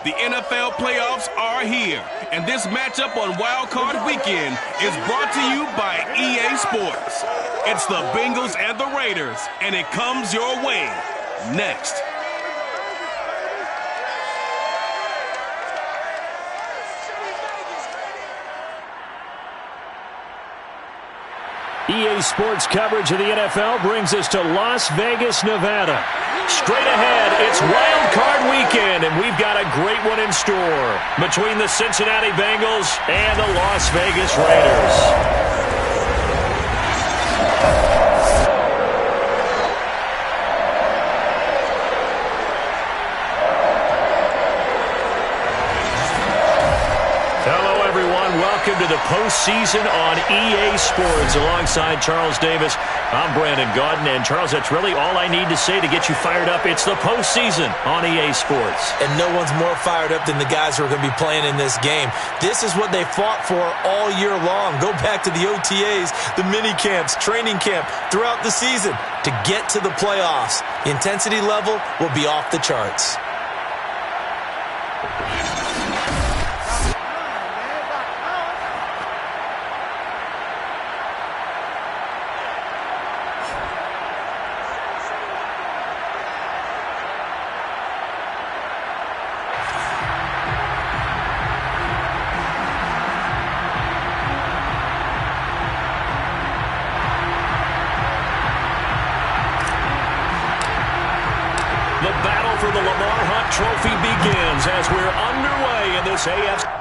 The NFL playoffs are here, and this matchup on Wild Card Weekend is brought to you by EA Sports. It's the Bengals and the Raiders, and it comes your way next. EA Sports coverage of the NFL brings us to Las Vegas, Nevada. Straight ahead, it's Wild Card Weekend, and we've got a great one in store between the Cincinnati Bengals and the Las Vegas Raiders. Welcome to the postseason on EA Sports. Alongside Charles Davis, I'm Brandon Gaudin. And Charles, that's really all I need to say to get you fired up. It's the postseason on EA Sports. And no one's more fired up than the guys who are going to be playing in this game. This is what they fought for all year long. Go back to the OTAs, the mini camps, training camp, throughout the season to get to the playoffs. The intensity level will be off the charts. Trophy begins as we're underway in this AFC.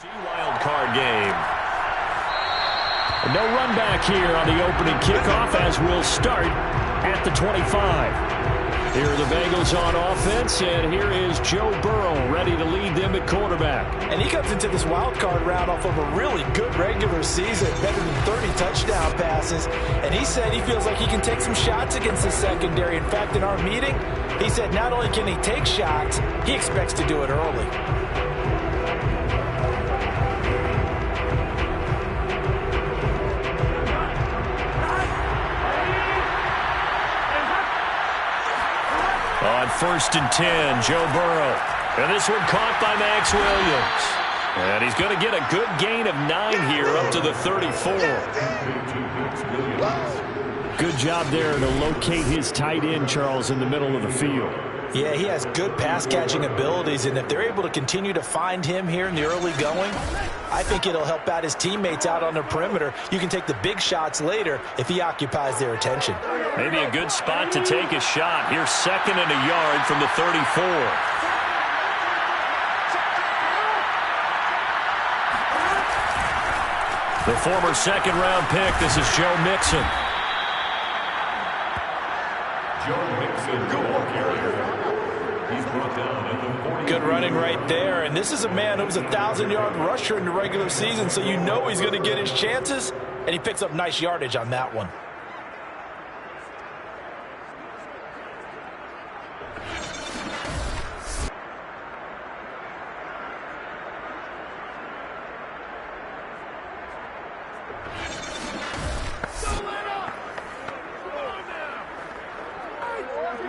Wild card game. No run back here on the opening kickoff as we'll start at the 25. Here are the Bengals on offense, and here is Joe Burrow ready to lead them at quarterback. And he comes into this wild card round off of a really good regular season, better than 30 touchdown passes. And he said he feels like he can take some shots against the secondary. In fact, in our meeting, he said not only can he take shots, he expects to do it early. On 1st and 10, Joe Burrow. And this one caught by Max Williams. And he's going to get a good gain of 9 here up to the 34. Good job there to locate his tight end, Charles, in the middle of the field. Yeah, he has good pass-catching abilities, and if they're able to continue to find him here in the early going, I think it'll help out his teammates out on the perimeter. You can take the big shots later if he occupies their attention. Maybe a good spot to take a shot. Here's 2nd and a yard from the 34. The former second-round pick, this is Joe Mixon. Joe Mixon, go here. He's brought down at the 40. Good running right there, and this is a man who was a 1,000-yard rusher in the regular season, so you know he's going to get his chances, and he picks up nice yardage on that one.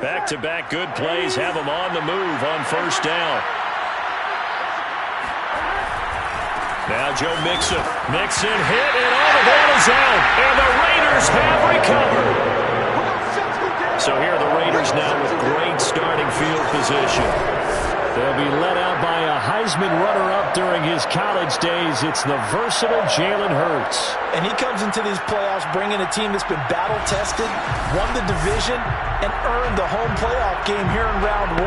Back-to-back good plays have him on the move on 1st down. Now Joe Mixon. Mixon hit, and all the ball is out. And the Raiders have recovered. So here are the Raiders now with great starting field position. They'll be led out by a Heisman runner-up during his college days. It's the versatile Jalen Hurts. And he comes into these playoffs bringing a team that's been battle-tested, won the division, and earned the home playoff game here in round 1.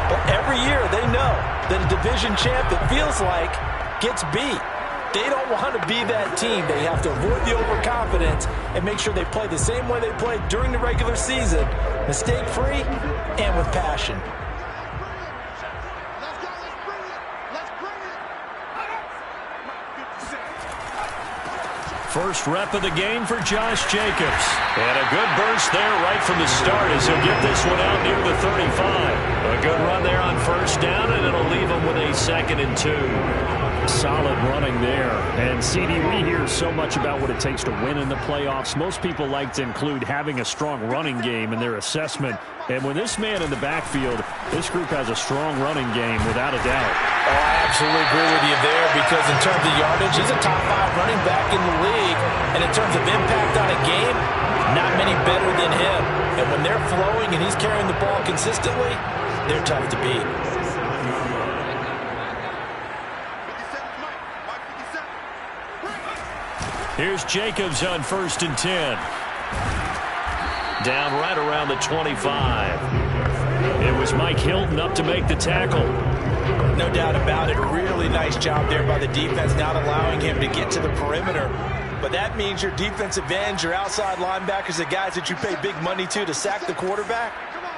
But every year they know that a division champ, it feels like, gets beat. They don't want to be that team. They have to avoid the overconfidence and make sure they play the same way they played during the regular season, mistake-free and with passion. First rep of the game for Josh Jacobs. And a good burst there right from the start as he'll get this one out near the 35. A good run there on first down, and it'll leave him with a 2nd and 2. Solid running there. And, CD, we hear so much about what it takes to win in the playoffs. Most people like to include having a strong running game in their assessment. And when this man in the backfield, this group has a strong running game without a doubt. Oh, I absolutely agree with you there because in terms of yardage, he's a top 5 running back in the league. And in terms of impact on a game, not many better than him. And when they're flowing and he's carrying the ball consistently, they're tough to beat. Here's Jacobs on 1st and 10. Down right around the 25. It was Mike Hilton up to make the tackle. No doubt about it. A really nice job there by the defense, not allowing him to get to the perimeter. But that means your defensive ends, your outside linebackers, the guys that you pay big money to sack the quarterback,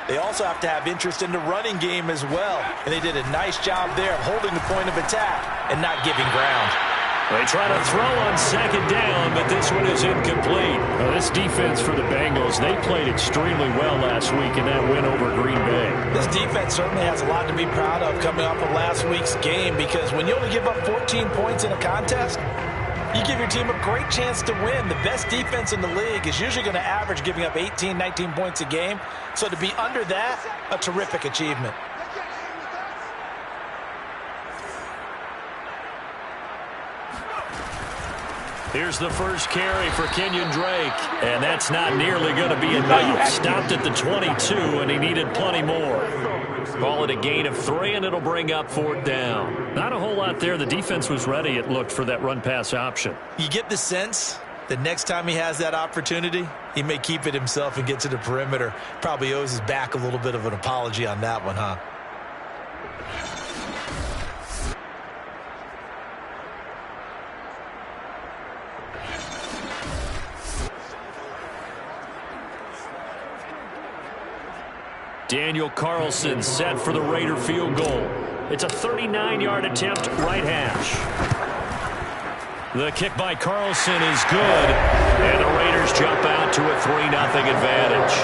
they also have to have interest in the running game as well. And they did a nice job there of holding the point of attack and not giving ground. They try to throw on 2nd down, but this one is incomplete. Well, this defense for the Bengals, they played extremely well last week in that win over Green Bay. This defense certainly has a lot to be proud of coming off of last week's game because when you only give up 14 points in a contest, you give your team a great chance to win. The best defense in the league is usually going to average giving up 18, 19 points a game. So to be under that, a terrific achievement. Here's the first carry for Kenyon Drake, and that's not nearly going to be enough. Stopped at the 22, and he needed plenty more. Call it a gain of 3, and it'll bring up 4th down. Not a whole lot there. The defense was ready, it looked, for that run-pass option. You get the sense that next time he has that opportunity, he may keep it himself and get to the perimeter. Probably owes his back a little bit of an apology on that one, huh? Daniel Carlson set for the Raider field goal. It's a 39-yard attempt, right hash. The kick by Carlson is good, and the Raiders jump out to a 3-0 advantage.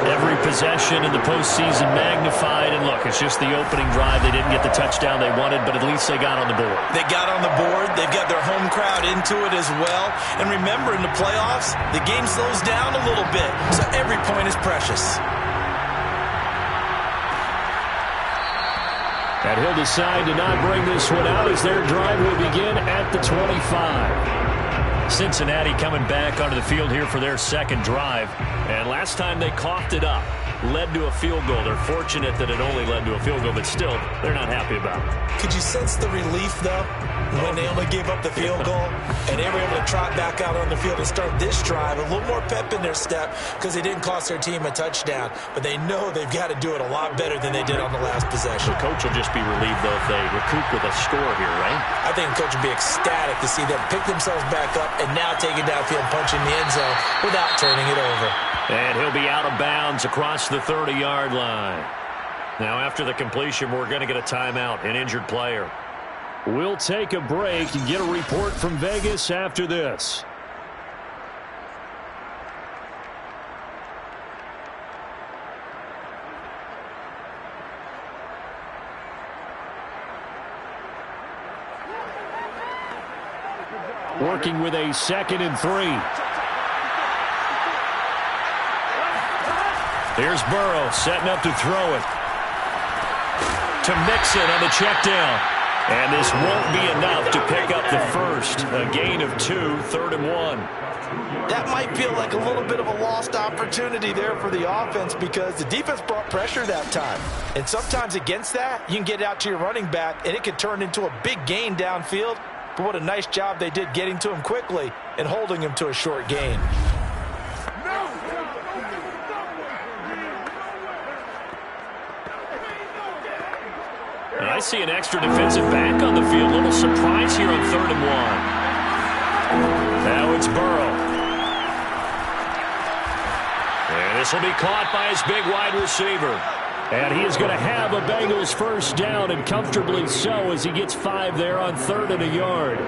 Every possession in the postseason magnified, and look, it's just the opening drive. They didn't get the touchdown they wanted, but at least they got on the board. They got on the board. They've got their home crowd into it as well. And remember, in the playoffs, the game slows down a little bit, so every point is precious. And he'll decide to not bring this one out as their drive will begin at the 25. Cincinnati coming back onto the field here for their 2nd drive. And last time they coughed it up, led to a field goal. They're fortunate that it only led to a field goal, but still, they're not happy about it. Could you sense the relief, though, when they only gave up the field goal and they were able to trot back out on the field and start this drive? A little more pep in their step because they didn't cost their team a touchdown, but they know they've got to do it a lot better than they did on the last possession. The coach will just be relieved, though, if they recoup with a score here, right? I think the coach will be ecstatic to see them pick themselves back up and now take it downfield, punch in the end zone without turning it over. And he'll be out of bounds across the 30-yard line. Now, after the completion, we're going to get a timeout, an injured player. We'll take a break and get a report from Vegas after this. Working with a 2nd and 3. Here's Burrow setting up to throw it. To Mixon on the check down. And this won't be enough to pick up the first. A gain of 2, 3rd and 1. That might feel like a little bit of a lost opportunity there for the offense because the defense brought pressure that time. And sometimes against that, you can get out to your running back, and it can turn into a big gain downfield. But what a nice job they did getting to him quickly and holding him to a short gain. I see an extra defensive back on the field. Little surprise here on 3rd and 1. Now it's Burrow. And this will be caught by his big wide receiver. And he is going to have a Bengals first down, and comfortably so as he gets 5 there on 3rd and a yard.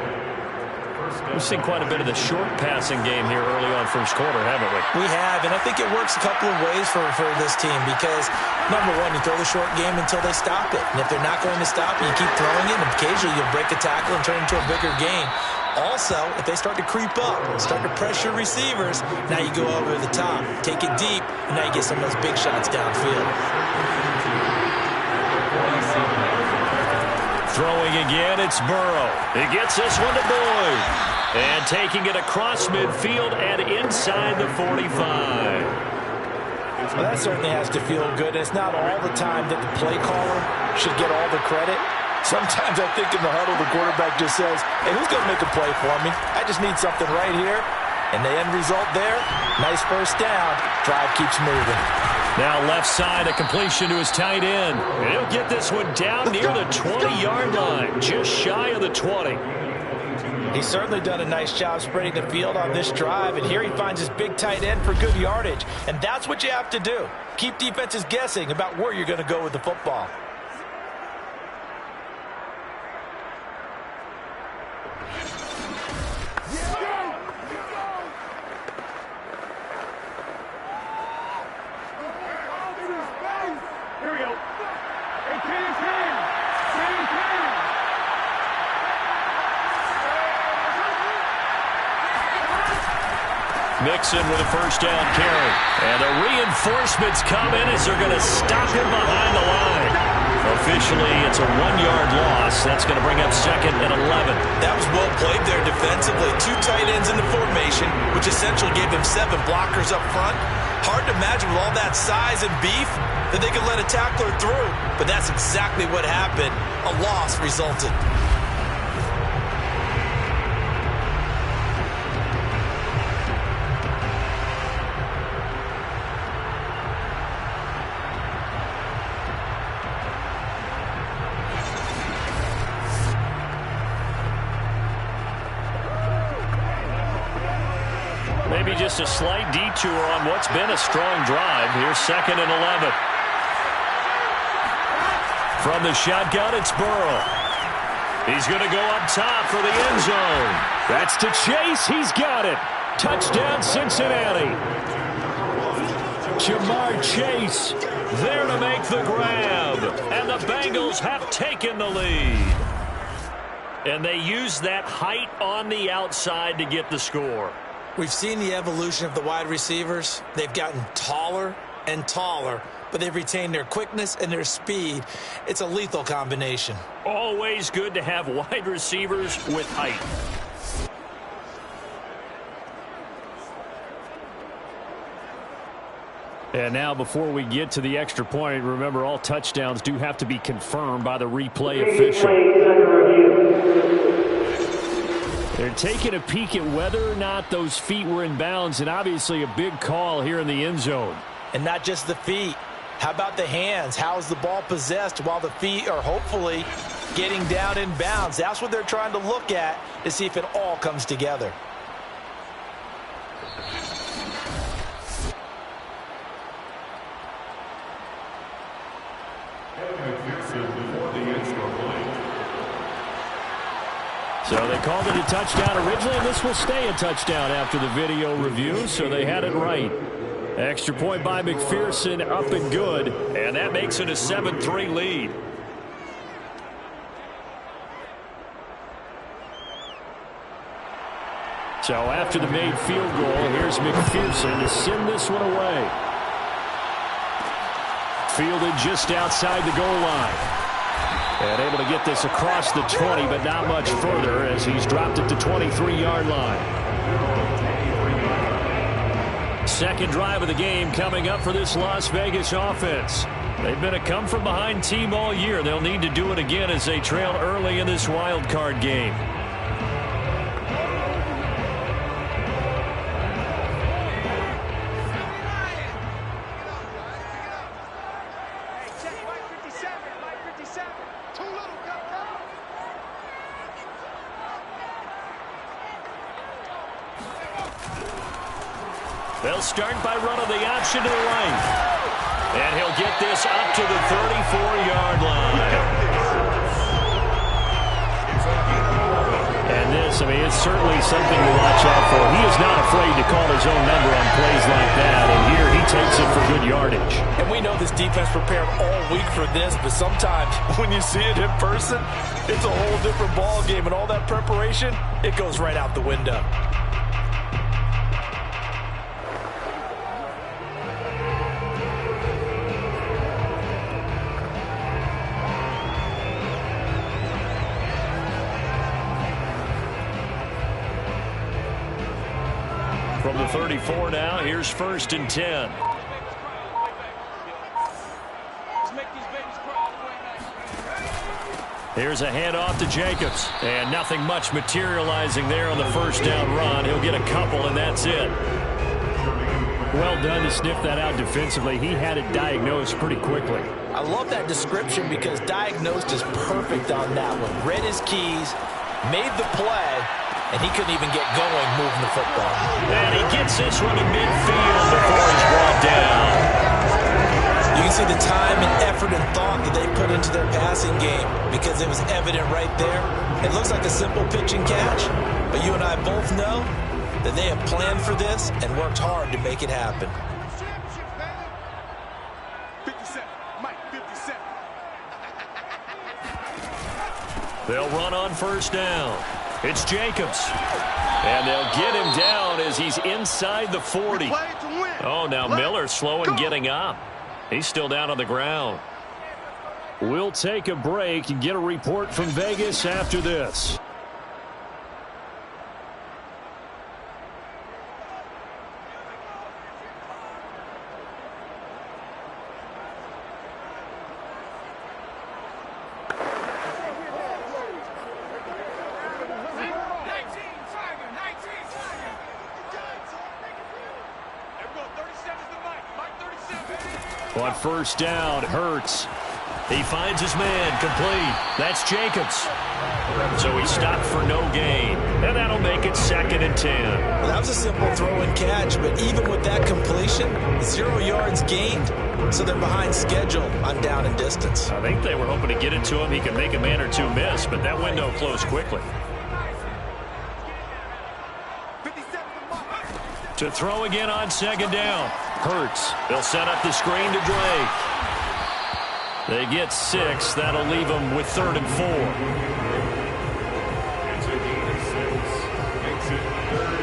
We've seen quite a bit of the short passing game here early on first quarter, haven't we? We have, and I think it works a couple of ways for this team because, number one, you throw the short game until they stop it. And if they're not going to stop it, you keep throwing it, and occasionally you'll break a tackle and turn it into a bigger gain. Also, if they start to creep up, start to pressure receivers, now you go over the top, take it deep, and now you get some of those big shots downfield. Throwing again, it's Burrow. He gets this one to Boyd. And taking it across midfield and inside the 45. Well, that certainly has to feel good. It's not all the time that the play caller should get all the credit. Sometimes I think in the huddle, the quarterback just says, hey, who's going to make a play for me? I just need something right here. And the end result there, nice first down. Drive keeps moving. Now left side, a completion to his tight end. And he'll get this one down near the 20-yard line, just shy of the 20. He's certainly done a nice job spreading the field on this drive, and here he finds his big tight end for good yardage. And that's what you have to do. Keep defenses guessing about where you're going to go with the football. Mixon with a first down carry. And the reinforcements come in as they're going to stop him behind the line. Officially, it's a 1-yard loss. That's going to bring up second and 11. That was well played there defensively. 2 tight ends in the formation, which essentially gave them 7 blockers up front. Hard to imagine with all that size and beef that they could let a tackler through. But that's exactly what happened. A loss resulted. Maybe just a slight detour on what's been a strong drive. Here's second and 11. From the shotgun, it's Burrow. He's going to go up top for the end zone. That's to Chase. He's got it. Touchdown, Cincinnati. Jamar Chase there to make the grab. And the Bengals have taken the lead. And they use that height on the outside to get the score. We've seen the evolution of the wide receivers. They've gotten taller and taller, but they've retained their quickness and their speed. It's a lethal combination. Always good to have wide receivers with height. And now before we get to the extra point, remember all touchdowns do have to be confirmed by the replay official. They're taking a peek at whether or not those feet were in bounds, and obviously a big call here in the end zone. And not just the feet. How about the hands? How is the ball possessed while the feet are hopefully getting down in bounds? That's what they're trying to look at to see if it all comes together. So they called it a touchdown originally, and this will stay a touchdown after the video review, so they had it right. Extra point by McPherson, up and good, and that makes it a 7-3 lead. So after the made field goal, here's McPherson to send this one away. Fielded just outside the goal line. And able to get this across the 20, but not much further as he's dropped it to 23-yard line. Second drive of the game coming up for this Las Vegas offense. They've been a come-from-behind team all year. They'll need to do it again as they trail early in this wild card game. They'll start by running the option to the right. And he'll get this up to the 34-yard line. And this Yes, I mean, it's certainly something to watch out for. He is not afraid to call his own number on plays like that, and here he takes it for good yardage. And we know this defense prepared all week for this, but sometimes when you see it in person, it's a whole different ball game, and all that preparation, it goes right out the window. From the 34 now, here's 1st and 10. Here's a handoff to Jacobs. And nothing much materializing there on the first down run. He'll get a couple, and that's it. Well done to sniff that out defensively. He had it diagnosed pretty quickly. I love that description because diagnosed is perfect on that one. Read his keys, made the play, and he couldn't even get going moving the football. And he gets this one to midfield before he's brought down. You can see the time and effort and thought that they put into their passing game because it was evident right there. It looks like a simple pitch and catch, but you and I both know that they have planned for this and worked hard to make it happen. 57, Mike, 57. They'll run on first down. It's Jacobs. And they'll get him down as he's inside the 40. Oh, now Miller slow in getting up. He's still down on the ground. We'll take a break and get a report from Vegas after this. On first down, Hurts. He finds his man, complete. That's Jacobs. So he stopped for no gain. And that'll make it 2nd and 10. Well, that was a simple throw and catch, but even with that completion, 0 yards gained, so they're behind schedule on down and distance. I think they were hoping to get it to him. He could make a man or two miss, but that window closed quickly. To throw again on 2nd down. Hurts. They'll set up the screen to Drake. They get 6. That'll leave them with 3rd and 4. It's a gain of 6. Makes it 3rd.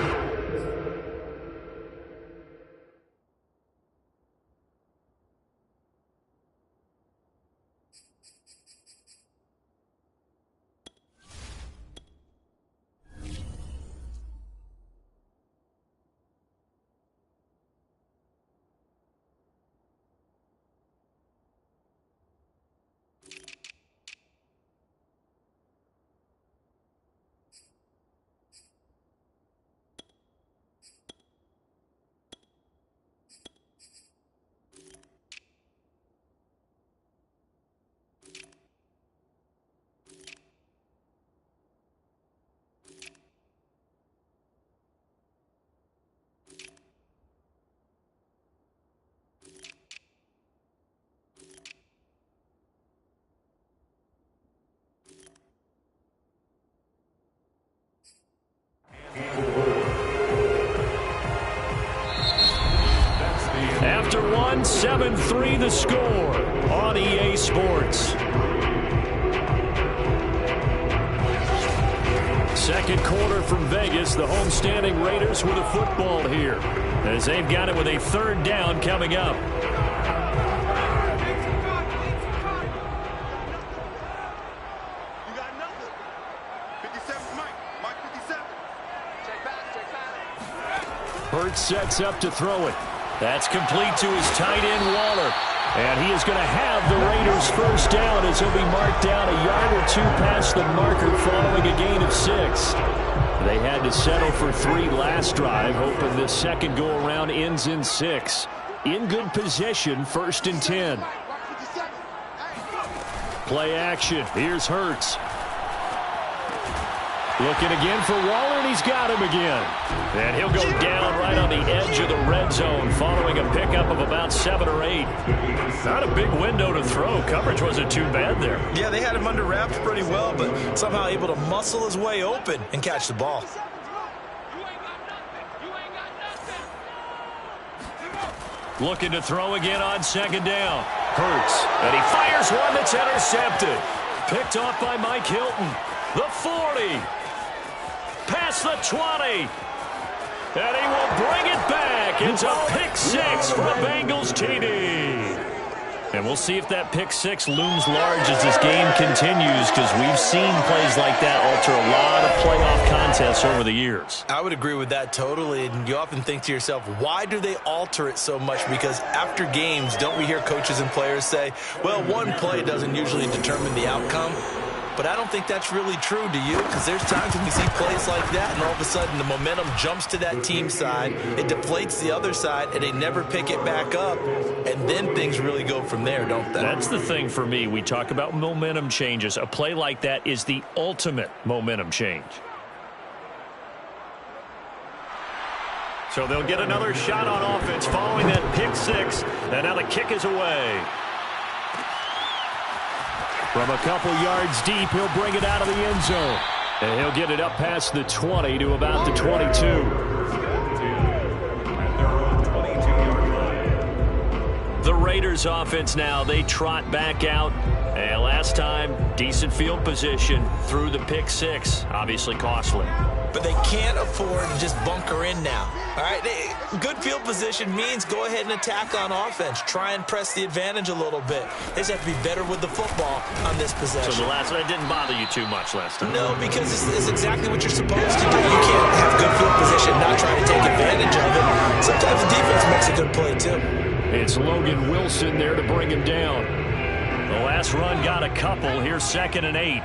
After one, 7-3 the score on EA Sports. Second quarter from Vegas. The homestanding Raiders with a football here as they've got it with a 3rd down coming up. Hurts sets up to throw it. That's complete to his tight end, Waller. And he is going to have the Raiders' first down as he'll be marked down a yard or two past the marker following a gain of 6. They had to settle for 3 last drive, hoping the second go-around ends in 6. In good position, 1st and 10. Play action. Here's Hurts. Looking again for Waller, and he's got him again. And he'll go down right on the edge of the red zone following a pickup of about 7 or 8. Not a big window to throw. Coverage wasn't too bad there. Yeah, they had him under wraps pretty well, but somehow able to muscle his way open and catch the ball. Looking to throw again on 2nd down. Hurts, and he fires one that's intercepted. Picked off by Mike Hilton. The 40. Past the 20. And he will bring it back. It's a pick 6 for a Bengals TD. And we'll see if that pick 6 looms large as this game continues, because we've seen plays like that alter a lot of playoff contests over the years. I would agree with that totally. And you often think to yourself, why do they alter it so much? Because after games, don't we hear coaches and players say, well, one play doesn't usually determine the outcome? But I don't think that's really true, do you? Because there's times when we see plays like that, and all of a sudden the momentum jumps to that team side, it deflates the other side, and they never pick it back up, and then things really go from there, don't they? That's the thing for me. We talk about momentum changes. A play like that is the ultimate momentum change. So they'll get another shot on offense following that pick 6, and now the kick is away. From a couple yards deep, he'll bring it out of the end zone. And he'll get it up past the 20 to about the 22. The Raiders offense now, they trot back out. And last time, decent field position through the pick 6. Obviously costly. But they can't afford to just bunker in now. All right, good field position means go ahead and attack on offense. Try and press the advantage a little bit. They just have to be better with the football on this possession. So the last one didn't bother you too much last time? No, because it's exactly what you're supposed to do. You can't have good field position and not try to take advantage of it. Sometimes the defense makes a good play, too. It's Logan Wilson there to bring him down. The last run got a couple. Here's 2nd and 8.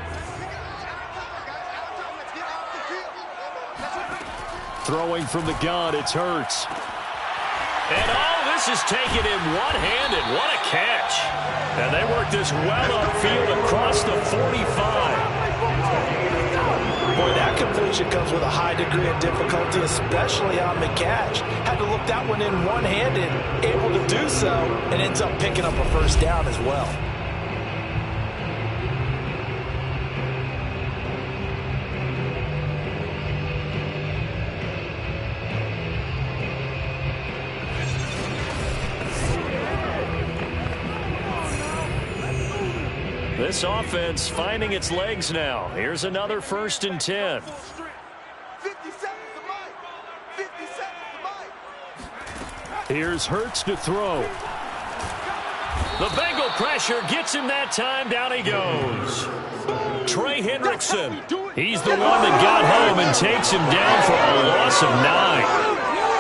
Throwing from the gun, it's Hurts. And this is taken in one-handed. What a catch. And they work this well upfield across the 45. Boy, that completion comes with a high degree of difficulty, especially on the catch. Had to look that one in one-handed, able to do so, and ends up picking up a first down as well. This offense finding its legs now. Here's another 1st and 10. Here's Hurts to throw. The Bengal pressure gets him that time. Down he goes. Trey Hendrickson. He's the one that got home and takes him down for a loss of 9.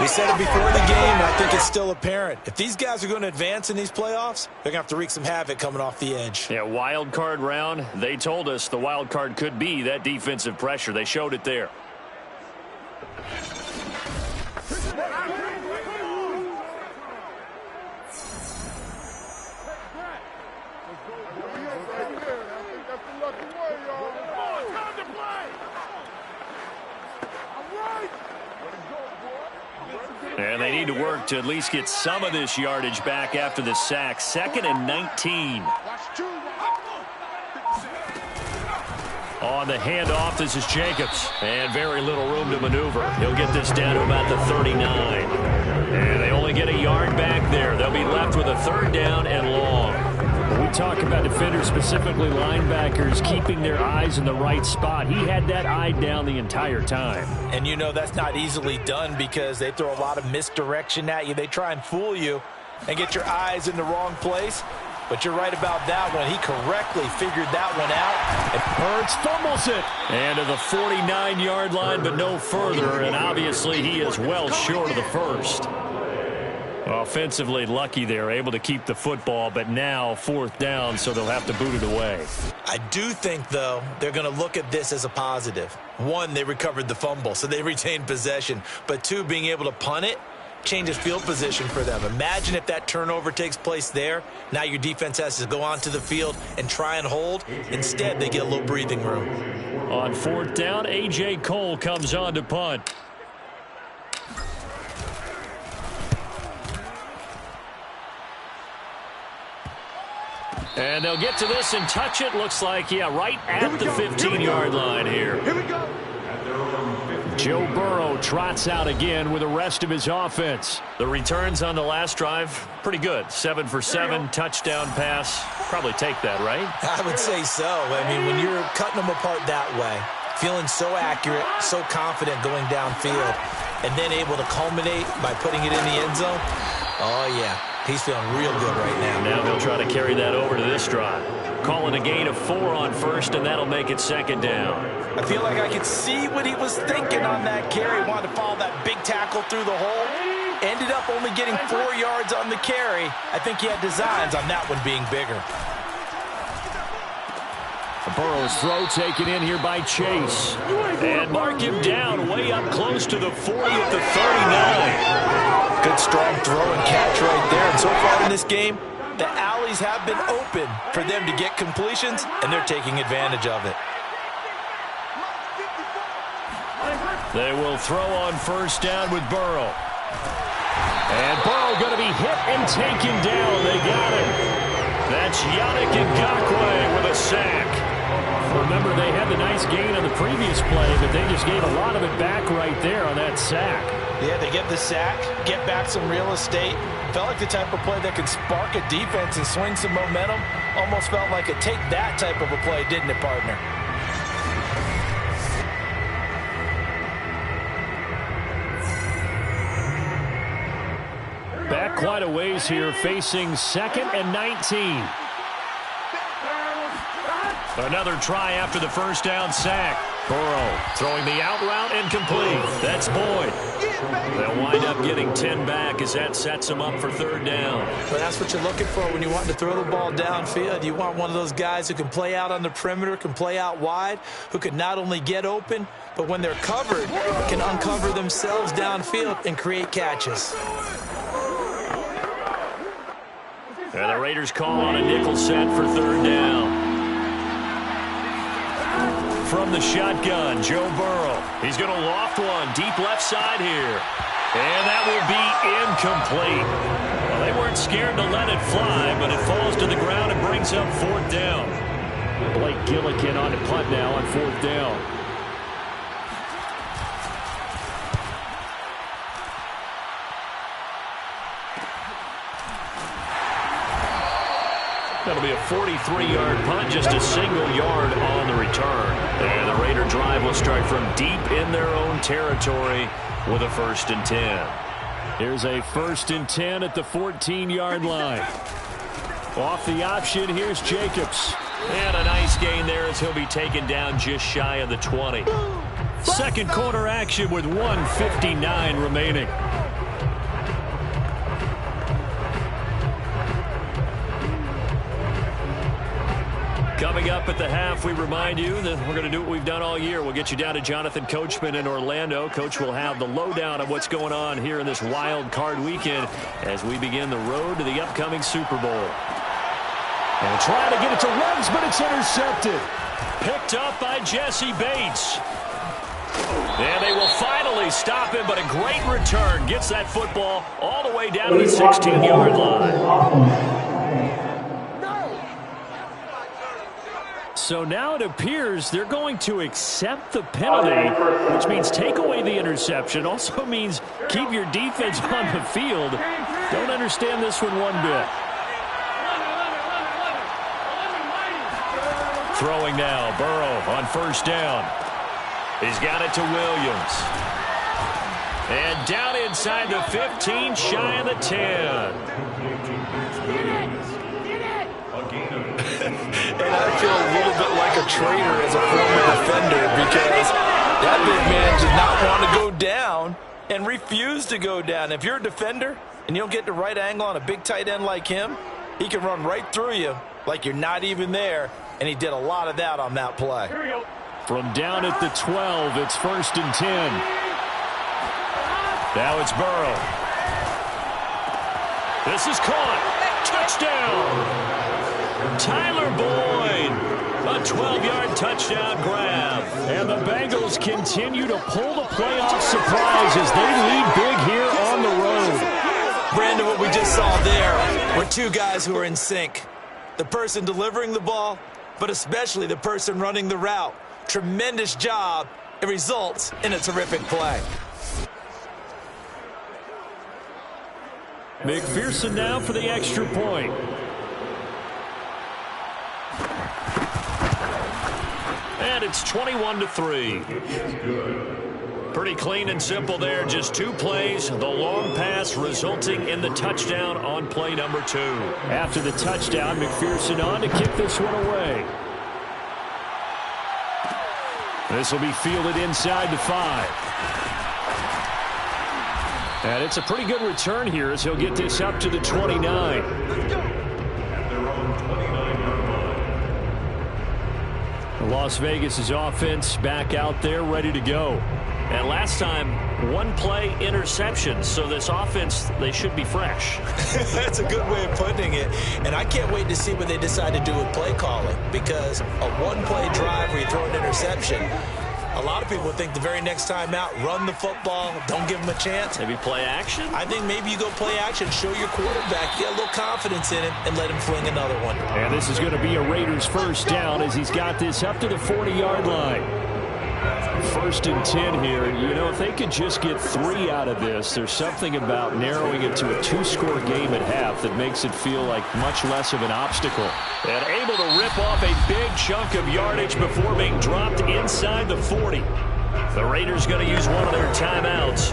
We said it before the game, and I think it's still apparent. If these guys are going to advance in these playoffs, they're going to have to wreak some havoc coming off the edge. Yeah, wild card round. They told us the wild card could be that defensive pressure. They showed it there. And they need to work to at least get some of this yardage back after the sack. 2nd and 19. On the handoff, this is Jacobs. And very little room to maneuver. He'll get this down to about the 39. And they only get a yard back there. They'll be left with a 3rd down and long. When we talk about defenders, specifically linebackers, keeping their eyes in the right spot, he had that eye down the entire time. And you know that's not easily done because they throw a lot of misdirection at you. They try and fool you and get your eyes in the wrong place. But you're right about that one. He correctly figured that one out. And Hurts fumbles it. And to the 49-yard line, but no further. And obviously he is well short of the 1st. Offensively lucky they're able to keep the football, but now 4th down, so they'll have to boot it away. I do think, though, they're going to look at this as a positive. 1, they recovered the fumble, so they retained possession. But 2, being able to punt it changes field position for them. Imagine if that turnover takes place there. Now your defense has to go onto the field and try and hold. Instead, they get a little breathing room. On fourth down, A.J. Cole comes on to punt. And they'll get to this and touch it. Looks like, yeah, right at the 15-yard line here. Here we go. Joe Burrow trots out again with the rest of his offense. The returns on the last drive, pretty good. 7 for 7, touchdown pass. Probably take that, right? I would say so. I mean, when you're cutting them apart that way, feeling so accurate, so confident going downfield, and then able to culminate by putting it in the end zone, oh, yeah. He's feeling real good right now. Now he'll try to carry that over to this drive. Calling a gain of 4 on first, and that'll make it second down. I feel like I could see what he was thinking on that carry. Wanted to follow that big tackle through the hole. Ended up only getting 4 yards on the carry. I think he had designs on that one being bigger. Burrow's throw taken in here by Chase. And mark him down way up close to the 40 at the 39. Good strong throw and catch right there. And so far in this game, the alleys have been open for them to get completions, and they're taking advantage of it. They will throw on first down with Burrow. And Burrow going to be hit and taken down. They got him. That's Yannick Ngakoue with a sack. Remember, they had the nice gain on the previous play, but they just gave a lot of it back right there on that sack. Yeah, they get the sack, get back some real estate. Felt like the type of play that could spark a defense and swing some momentum. Almost felt like a take that type of a play, didn't it, partner? Back quite a ways here, facing 2nd and 19. Another try after the first down sack. Burrow throwing the out route incomplete. That's Boyd. They'll wind up getting 10 back as that sets them up for third down. But that's what you're looking for when you want to throw the ball downfield. You want one of those guys who can play out on the perimeter, can play out wide, who can not only get open, but when they're covered, can uncover themselves downfield and create catches. And the Raiders call on a nickel set for third down. From the shotgun, Joe Burrow. He's going to loft one deep left side here. And that will be incomplete. Well, they weren't scared to let it fly, but it falls to the ground and brings up fourth down. Blake Gillikin on the punt now on fourth down. That'll be a 43-yard punt, just a single yard on the return. And the Raider drive will start from deep in their own territory with a 1st and 10. Here's a 1st and 10 at the 14-yard line. Off the option, here's Jacobs. And a nice gain there as he'll be taken down just shy of the 20. Second quarter action with 1:59 remaining. Coming up at the half, we remind you that we're going to do what we've done all year. We'll get you down to Jonathan Coachman in Orlando. Coach will have the lowdown of what's going on here in this wild card weekend as we begin the road to the upcoming Super Bowl. And trying to get it to Ruggs, but it's intercepted. Picked up by Jesse Bates. And they will finally stop him, but a great return. Gets that football all the way down to the 16-yard line. So now it appears they're going to accept the penalty, which means take away the interception. Also means keep your defense on the field. Don't understand this one bit. Throwing now, Burrow on first down. He's got it to Williams. And down inside the 15, shy of the 10. And I feel a little bit like a traitor as a former defender because that big man did not want to go down and refused to go down. If you're a defender and you don't get the right angle on a big tight end like him, he can run right through you like you're not even there, and he did a lot of that on that play. From down at the 12, it's 1st and 10. Now it's Burrow. This is caught. Touchdown. Tyler Boyd. A 12-yard touchdown grab. And the Bengals continue to pull the playoff surprise as they lead big here on the road. Brandon, what we just saw there were two guys who are in sync. The person delivering the ball, but especially the person running the route. Tremendous job. It results in a terrific play. McPherson now for the extra point. And it's 21-3. Pretty clean and simple there. Just two plays. The long pass resulting in the touchdown on play number 2. After the touchdown, McPherson on to kick this one away. This will be fielded inside the 5. And it's a pretty good return here as he'll get this up to the 29. Las Vegas' offense back out there ready to go. And last time, one play interception. So this offense, they should be fresh. That's a good way of putting it. And I can't wait to see what they decide to do with play calling. Because a one-play drive where you throw an interception, a lot of people think the very next time out, run the football, don't give them a chance. Maybe play action? I think maybe you go play action, show your quarterback, get a little confidence in him, and let him fling another one. And this is going to be a Raiders first down as he's got this up to the 40-yard line. 1st and 10 here. You know, if they could just get 3 out of this, there's something about narrowing it to a 2-score game at half that makes it feel like much less of an obstacle. And able to rip off a big chunk of yardage before being dropped inside the 40. The Raiders going to use one of their timeouts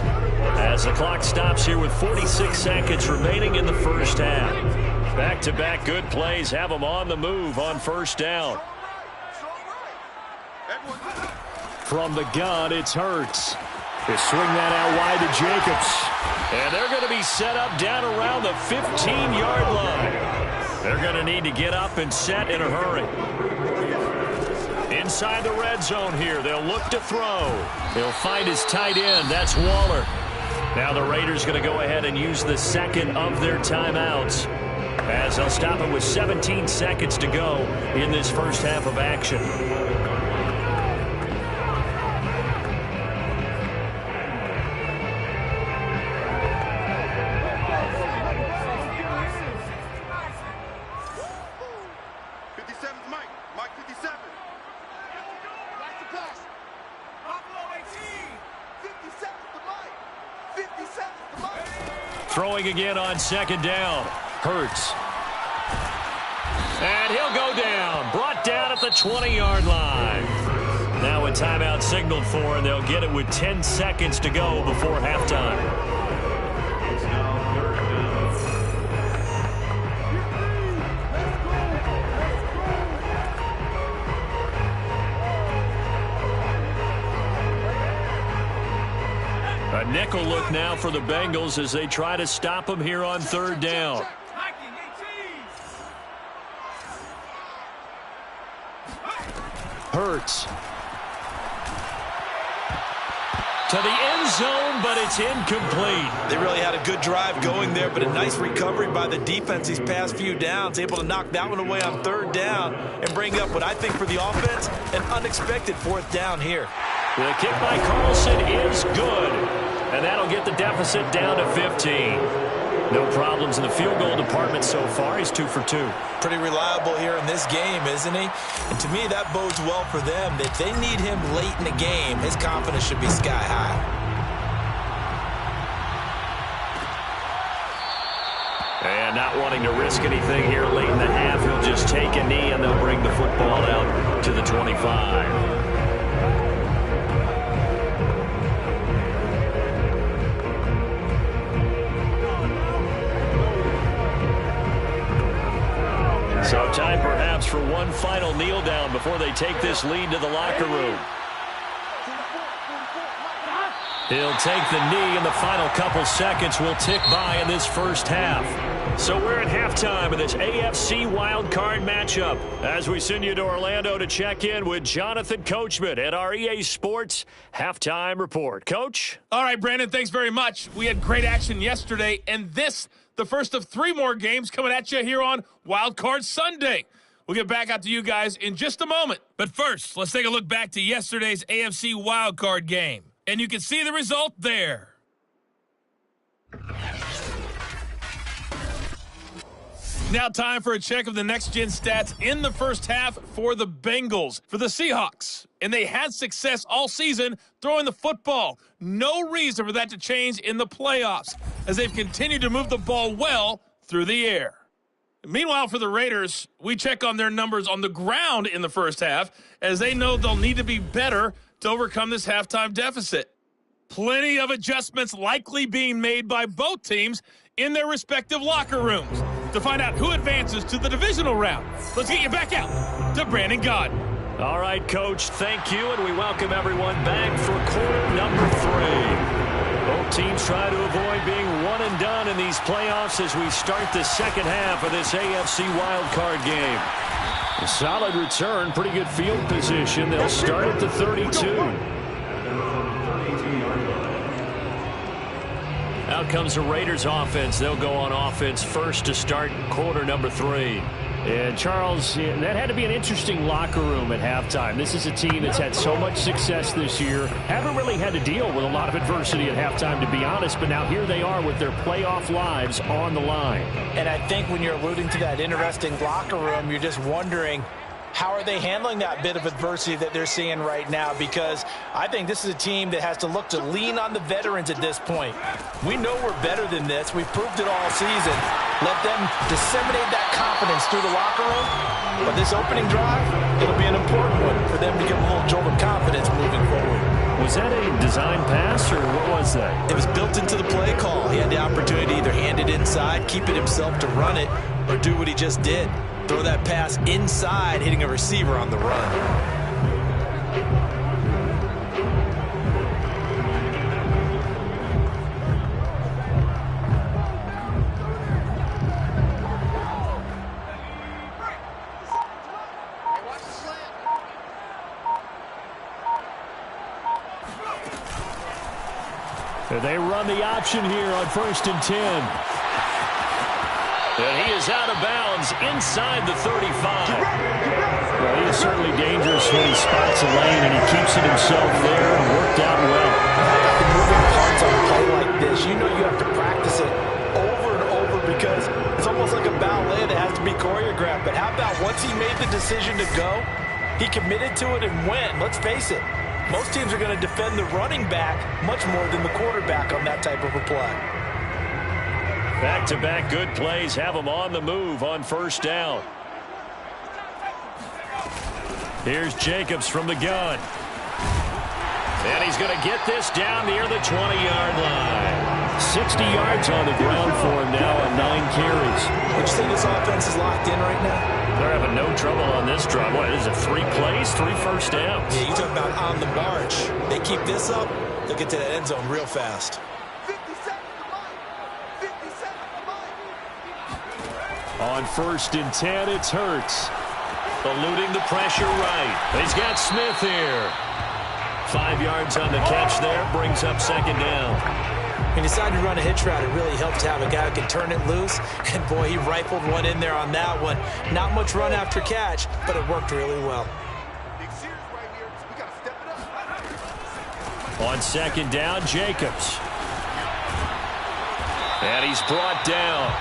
as the clock stops here with 46 seconds remaining in the first half. Back-to-back good plays have them on the move on first down. From the gun, it's Hurts. They swing that out wide to Jacobs. And they're going to be set up down around the 15-yard line. They're going to need to get up and set in a hurry. Inside the red zone here, they'll look to throw. He'll find his tight end. That's Waller. Now the Raiders going to go ahead and use the second of their timeouts as they'll stop it with 17 seconds to go in this first half of action. Throwing again on second down. Hurts. And he'll go down. Brought down at the 20-yard line. Now a timeout signaled for, and they'll get it with 10 seconds to go before halftime. A nickel look now for the Bengals as they try to stop him here on third down. Hurts. To the end zone, but it's incomplete. They really had a good drive going there, but a nice recovery by the defense these past few downs, able to knock that one away on third down and bring up what I think for the offense, an unexpected 4th down here. The kick by Carlson is good, and that'll get the deficit down to 15. No problems in the field goal department so far. He's 2 for 2. Pretty reliable here in this game, isn't he? And to me, that bodes well for them. If they need him late in the game, his confidence should be sky high. And not wanting to risk anything here late in the half, he'll just take a knee, and they'll bring the football out to the 25. So time perhaps for one final kneel down before they take this lead to the locker room. He'll take the knee, and the final couple seconds will tick by in this first half. So we're at halftime of this AFC wildcard matchup as we send you to Orlando to check in with Jonathan Coachman at our EA Sports Halftime Report. Coach? All right, Brandon, thanks very much. We had great action yesterday, and this, the first of 3 more games coming at you here on Wildcard Sunday. We'll get back out to you guys in just a moment. But first, let's take a look back to yesterday's AFC wildcard game. And you can see the result there. Now time for a check of the next-gen stats in the first half for the Bengals, for the Seahawks. And they had success all season throwing the football. No reason for that to change in the playoffs, as they've continued to move the ball well through the air. Meanwhile, for the Raiders, we check on their numbers on the ground in the first half, as they know they'll need to be better to overcome this halftime deficit. Plenty of adjustments likely being made by both teams in their respective locker rooms. To find out who advances to the divisional round, let's get you back out to Brandon Gaudin. All right, Coach, thank you, and we welcome everyone back for quarter number 3. Both teams try to avoid being one and done in these playoffs as we start the second half of this AFC wildcard game. A solid return, pretty good field position. They'll start at the 32. Out comes the Raiders offense. They'll go on offense first to start quarter number 3. And Charles, that had to be an interesting locker room at halftime. This is a team that's had so much success this year. Haven't really had to deal with a lot of adversity at halftime, to be honest. But now here they are with their playoff lives on the line. And I think when you're alluding to that interesting locker room, you're just wondering, how are they handling that bit of adversity that they're seeing right now? Because I think this is a team that has to look to lean on the veterans at this point. We know we're better than this. We've proved it all season. Let them disseminate that confidence through the locker room. But this opening drive, it'll be an important one for them to get a little jolt of confidence moving forward. Was that a design pass, or what was that? It was built into the play call. He had the opportunity to either hand it inside, keep it himself to run it, or do what he just did. Throw that pass inside, hitting a receiver on the run. They run the option here on 1st and 10. And he is out of bounds inside the 35. Well, he is certainly dangerous when he spots a lane, and he keeps it himself there and worked out well. The moving parts on a play like this, you know you have to practice it over and over because it's almost like a ballet that has to be choreographed. But how about once he made the decision to go, he committed to it and went. Let's face it, most teams are going to defend the running back much more than the quarterback on that type of a play. Back-to-back good plays have him on the move on 1st down. Here's Jacobs from the gun. And he's going to get this down near the 20-yard line. 60 yards on the ground for him now on 9 carries. Would you say this offense is locked in right now? They're having no trouble on this drive. What is it, 3 plays, 3 first downs? Yeah, you talk about on the march. They keep this up, they'll get to that end zone real fast. On 1st and 10, it's Hurts. Eluding the pressure right. He's got Smith here. 5 yards on the catch there, brings up 2nd down. He decided to run a hitch route. It really helped to have a guy who can turn it loose. And, boy, he rifled one in there on that one. Not much run after catch, but it worked really well. On 2nd down, Jacobs. And he's brought down.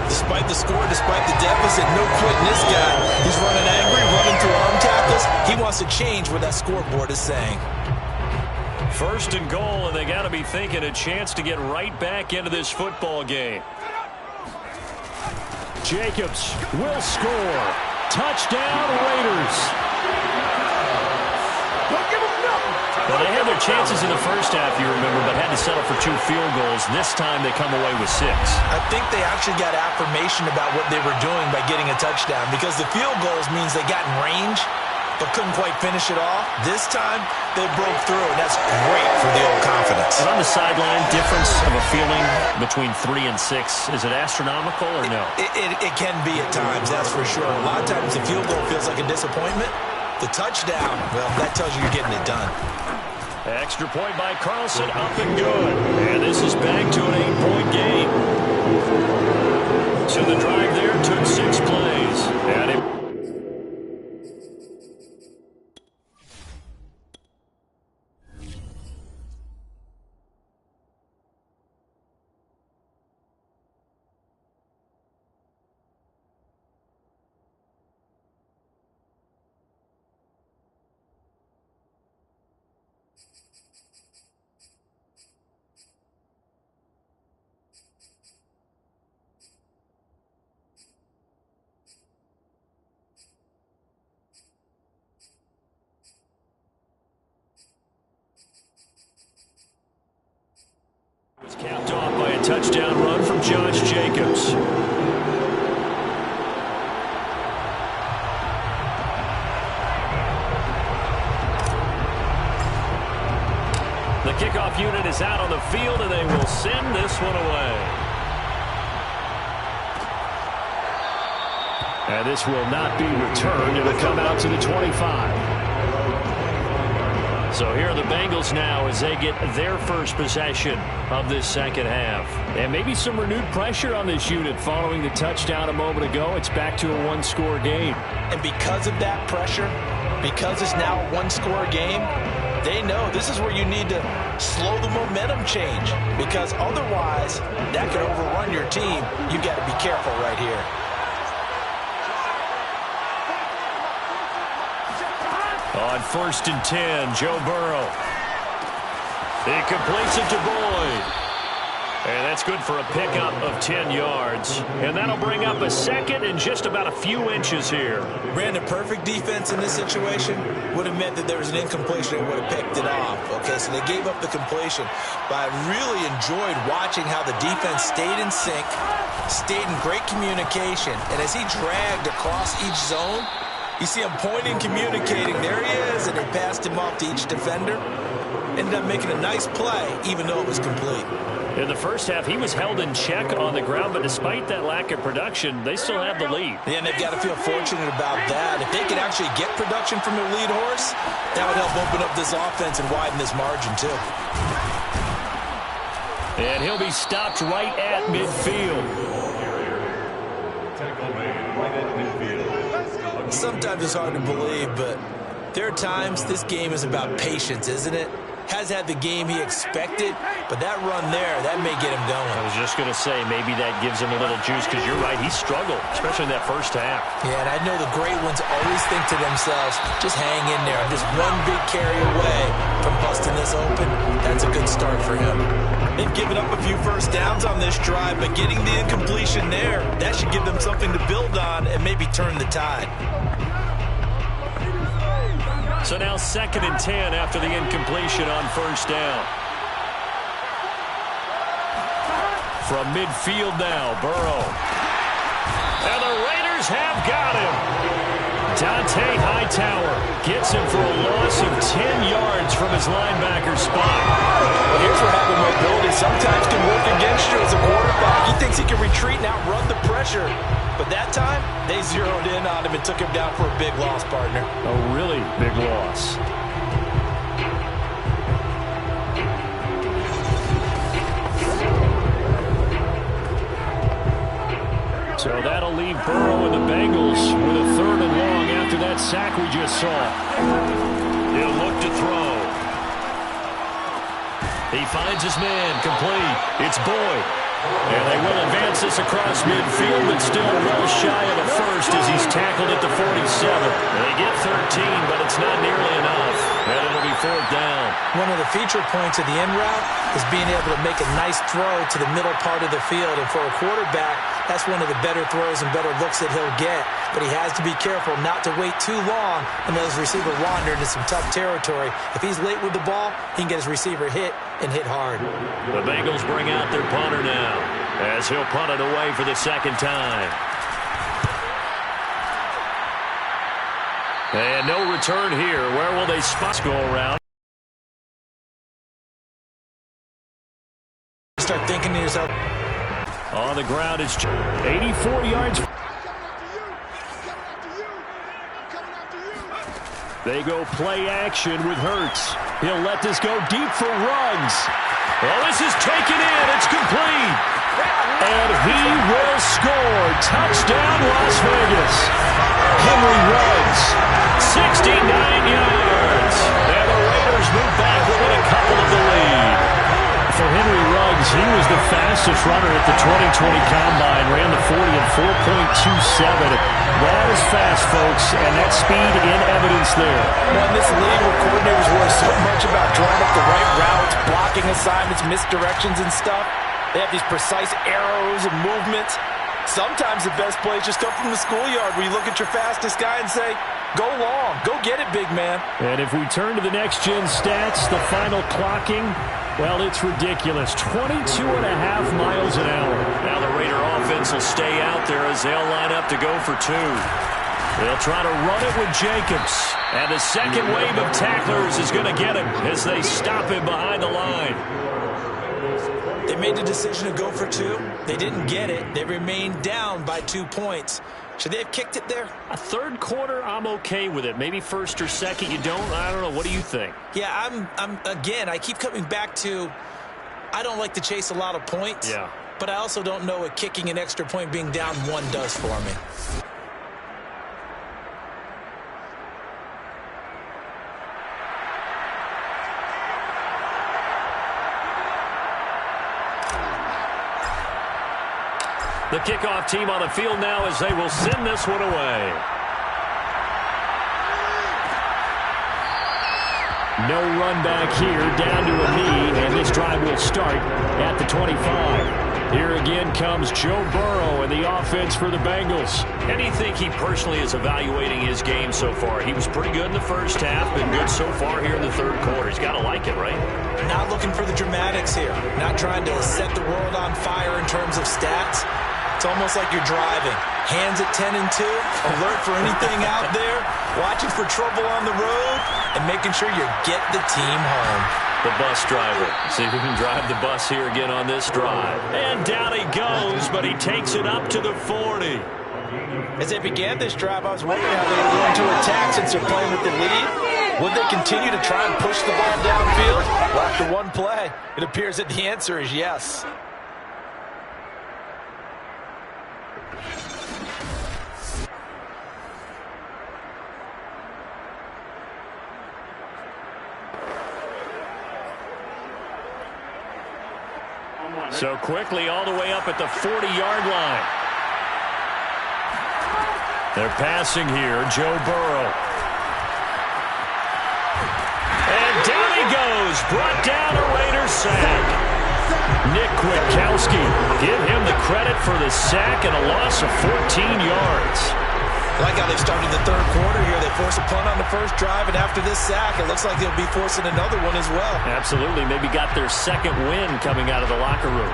Despite the score, despite the deficit, no quitting this guy. He's running angry, running through arm tackles. He wants to change what that scoreboard is saying. 1st and goal, and they got to be thinking a chance to get right back into this football game. Jacobs will score. Touchdown, Raiders. Well, they had their chances in the first half, you remember, but had to settle for 2 field goals. This time they come away with 6. I think they actually got affirmation about what they were doing by getting a touchdown, because the field goals means they got in range but couldn't quite finish it off. This time they broke through, and that's great for the old confidence. And on the sideline, difference of a feeling between 3 and 6, is it astronomical or no? It can be at times, that's for sure. A lot of times the field goal feels like a disappointment. The touchdown, well, that tells you you're getting it done. Extra point by Carlson, up and good. And this is back to an 8-point game. So the drive there took 6 plays. And it was capped off by a touchdown run from Josh Jacobs. The kickoff unit is out on the field, and they will send this one away. And this will not be returned. It will come out to the 25. So here are the Bengals now as they get their first possession of this second half. And maybe some renewed pressure on this unit following the touchdown a moment ago. It's back to a one-score game. And because of that pressure, because it's now a one-score game, they know this is where you need to slow the momentum change, because otherwise that could overrun your team. You've got to be careful right here. On 1st and 10, Joe Burrow. He completes it to Boyd. And that's good for a pickup of 10 yards. And that'll bring up a second and just about a few inches here. Brandon, perfect defense in this situation would have meant that there was an incompletion and would have picked it off. Okay, so they gave up the completion. But I really enjoyed watching how the defense stayed in sync, stayed in great communication. And as he dragged across each zone, you see him pointing, communicating. There he is, and they passed him off to each defender. Ended up making a nice play, even though it was complete. In the first half, he was held in check on the ground, but despite that lack of production, they still have the lead. Yeah, and they've got to feel fortunate about that. If they could actually get production from their lead horse, that would help open up this offense and widen this margin, too. And he'll be stopped right at midfield. Sometimes it's hard to believe, but there are times this game is about patience, isn't it? Has had the game he expected, but that run there, that may get him going. I was just going to say, maybe that gives him a little juice, because you're right, he struggled, especially in that first half. Yeah, and I know the great ones always think to themselves, just hang in there. I'm just one big carry away from busting this open. That's a good start for him. They've given up a few first downs on this drive, but getting the incompletion there, that should give them something to build on and maybe turn the tide. So now 2nd and 10 after the incompletion on 1st down. From midfield now, Burrow. And the Raiders have got him. Dante Hightower gets him for a loss of 10 yards from his linebacker spot. Well, here's where having mobility sometimes can work against you as a quarterback. He thinks he can retreat and outrun the pressure. But that time, they zeroed in on him and took him down for a big loss, partner. A really big loss. So that'll leave Burrow and the Bengals with a 3rd and long after that sack we just saw. He'll look to throw. He finds his man, complete. It's Boyd. And they will advance this across midfield, but still well shy of the first as he's tackled at the 47. They get 13, but it's not nearly enough. And it'll be 4th down. One of the feature points of the end route is being able to make a nice throw to the middle part of the field. And for a quarterback, that's one of the better throws and better looks that he'll get. But he has to be careful not to wait too long and let his receiver wander into some tough territory. If he's late with the ball, he can get his receiver hit and hit hard. The Bengals bring out their punter now as he'll punt it away for the 2nd time. And no return here. Where will they spot go around? Start thinking to yourself. On the ground, it's 84 yards. They go play action with Hurts. He'll let this go deep for Ruggs. Well, this is taken in. It's complete. And he will score. Touchdown, Las Vegas. Henry Ruggs, 69 yards. And the Raiders move back within a couple of the lead. For Henry Ruggs, he was the fastest runner at the 2020 Combine. Ran the 40 in 4.27. That is fast, folks, and that speed in evidence there. Well, in this league where coordinators worry so much about drawing up the right routes, blocking assignments, misdirections and stuff, they have these precise arrows and movements. Sometimes the best plays just come from the schoolyard where you look at your fastest guy and say, go long, go get it, big man. And if we turn to the next-gen stats, the final clocking, well, it's ridiculous. 22.5 miles an hour. Now the Raider offense will stay out there as they'll line up to go for two. They'll try to run it with Jacobs. And the second wave of tacklers is going to get him as they stop him behind the line. They made the decision to go for two. They didn't get it. They remained down by 2 points. Should they have kicked it there? A third quarter, I'm okay with it. Maybe first or second, you don't. I don't know. What do you think? Yeah, again, I keep coming back to I don't like to chase a lot of points. Yeah. But I also don't know what kicking an extra point being down one does for me. The kickoff team on the field now as they will send this one away. No run back here, down to a knee, and this drive will start at the 25. Here again comes Joe Burrow and the offense for the Bengals. And you think he personally is evaluating his game so far? He was pretty good in the first half, been good so far here in the third quarter. He's got to like it, right? Not looking for the dramatics here. Not trying to set the world on fire in terms of stats. It's almost like you're driving. Hands at 10 and 2, alert for anything out there, watching for trouble on the road, and making sure you get the team home. The bus driver. See if he can drive the bus here again on this drive. And down he goes, but he takes it up to the 40. As they began this drive, I was wondering how they were going to attack since they're playing with the lead. Would they continue to try and push the ball downfield? Well, after one play, it appears that the answer is yes. So quickly all the way up at the 40-yard line. They're passing here, Joe Burrow. And down he goes, brought down a Raiders sack. Nick Kwiatkowski, give him the credit for the sack and a loss of 14 yards. I like how they started the third quarter here. They forced a punt on the first drive, and after this sack, it looks like they'll be forcing another one as well. Absolutely. Maybe got their second win coming out of the locker room.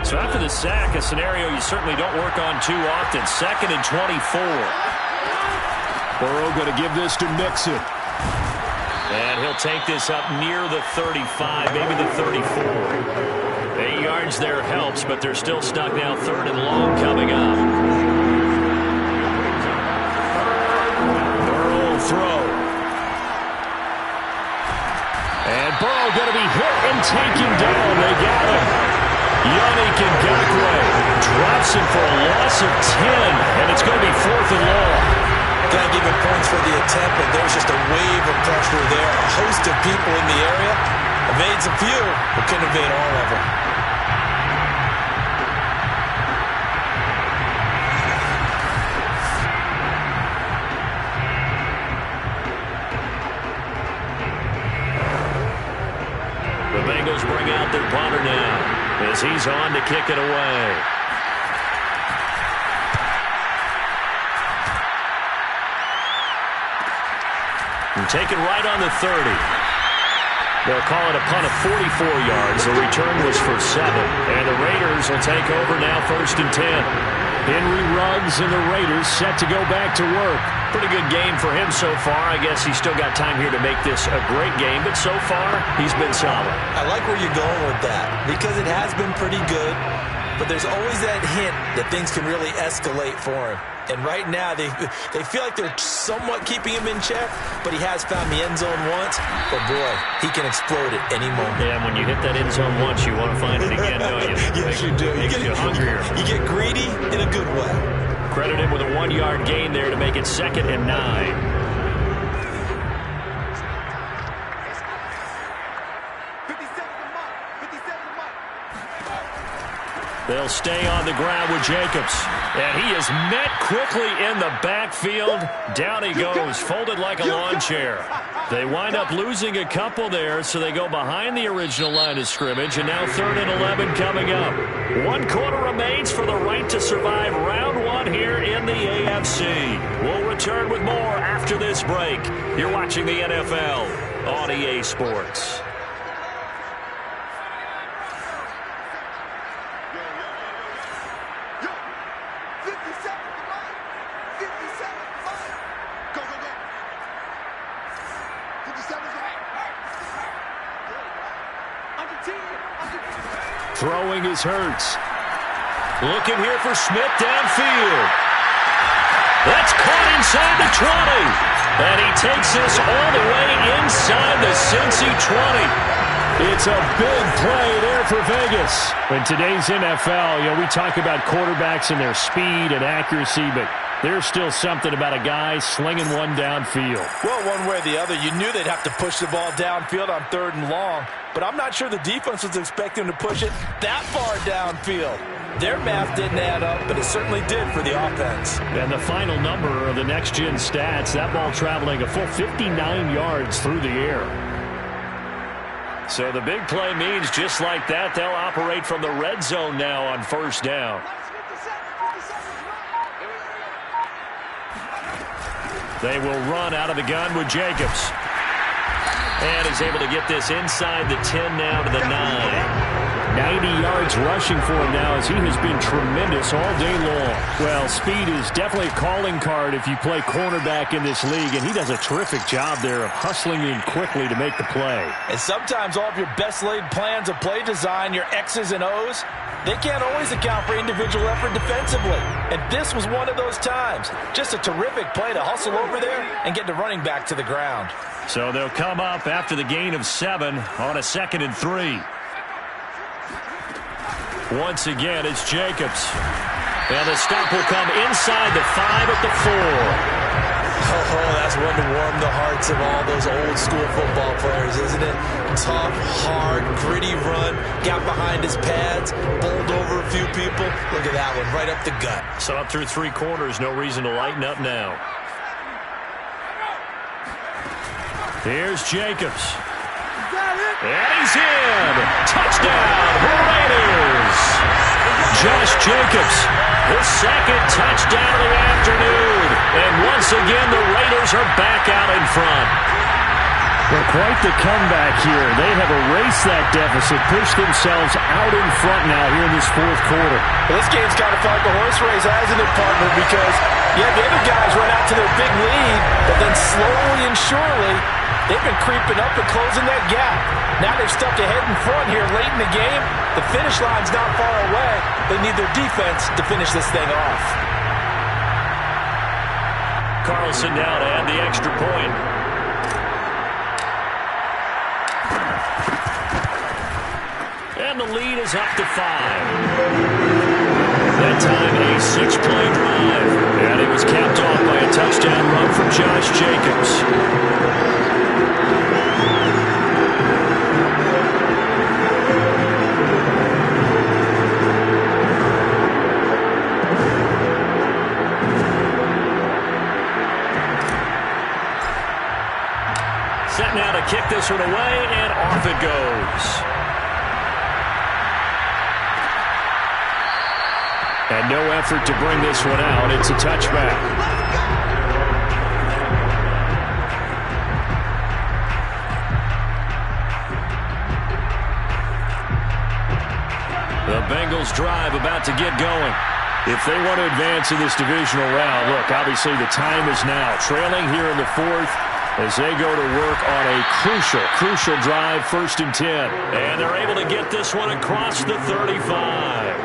So after the sack, a scenario you certainly don't work on too often. 2nd and 24. Burrow going to give this to Mixon. And he'll take this up near the 35, maybe the 34. 8 yards there helps, but they're still stuck now. 3rd and long coming up. Burrow will throw. And Burrow going to be hit and taken down. They got him. Yannick Ngakoue drops him for a loss of 10, and it's going to be 4th and long. Got to give him points for the attempt, but there's just a wave of pressure there. A host of people in the area. Evades a few, but couldn't evade all of them. The Bengals bring out their punter now as he's on to kick it away. Taken right on the 30. They'll call it a punt of 44 yards. The return was for 7. And the Raiders will take over now 1st and 10. Henry Ruggs and the Raiders set to go back to work. Pretty good game for him so far. I guess he's still got time here to make this a great game, but so far he's been solid. I like where you're going with that because it has been pretty good. but there's always that hint that things can really escalate for him. And right now, they feel like they're somewhat keeping him in check, but he has found the end zone once. But, boy, he can explode at any moment. Yeah, when you hit that end zone once, you want to find it again, don't you? Yes, you do. Makes you hungrier. You get greedy in a good way. Credit him with a 1-yard gain there to make it 2nd and 9. They'll stay on the ground with Jacobs. And he is met quickly in the backfield. Down he goes, folded like a lawn chair. They wind up losing a couple there, so they go behind the original line of scrimmage, and now 3rd and 11 coming up. 1 quarter remains for the right to survive round 1 here in the AFC. We'll return with more after this break. You're watching the NFL on EA Sports. Throwing is Hurts. Looking here for Smith downfield. That's caught inside the 20. And he takes this all the way inside the Cincy 20. It's a big play there for Vegas. In today's NFL, we talk about quarterbacks and their speed and accuracy, but there's still something about a guy slinging one downfield. Well, one way or the other, you knew they'd have to push the ball downfield on 3rd and long, but I'm not sure the defense was expecting to push it that far downfield. Their math didn't add up, but it certainly did for the offense. And the final number of the next-gen stats, that ball traveling a full 59 yards through the air. So the big play means just like that, they'll operate from the red zone now on 1st down. They will run out of the gun with Jacobs. And is able to get this inside the 10 now to the 9. 90 yards rushing for him now as he has been tremendous all day long. Well, speed is definitely a calling card if you play cornerback in this league, and he does a terrific job there of hustling in quickly to make the play. And sometimes all of your best laid plans of play design, your X's and O's, they can't always account for individual effort defensively. And this was one of those times. Just a terrific play to hustle over there and get the running back to the ground. So they'll come up after the gain of 7 on a 2nd and 3. Once again, it's Jacobs. And the stop will come inside the 5 at the 4. Oh, that's one to warm the hearts of all those old school football players, isn't it? Tough, hard, gritty run. Got behind his pads, bowled over a few people. Look at that one, right up the gut. So up through 3 quarters, no reason to lighten up now. Here's Jacobs. And he's in. Touchdown, Raiders. Josh Jacobs, his 2nd touchdown of the afternoon. And once again, the Raiders are back out in front. Well, quite the comeback here. They have erased that deficit, pushed themselves out in front now here in this 4th quarter. Well, this game's got to feel like a horse race, hasn't it, partner? Because, yeah, the other guys run out to their big lead, but then slowly and surely, they've been creeping up and closing that gap. Now they've stuck ahead in front here late in the game. The finish line's not far away. They need their defense to finish this thing off. Carlson down to add the extra point. And the lead is up to 5. That time a 6-play drive. And it was capped off by a touchdown run from Josh Jacobs. Set now to kick this one away, and off it goes. And no effort to bring this one out. It's a touchback. The Bengals drive about to get going. If they want to advance in this divisional round, look, obviously the time is now. Trailing here in the 4th as they go to work on a crucial drive, 1st and 10. And they're able to get this one across the 35.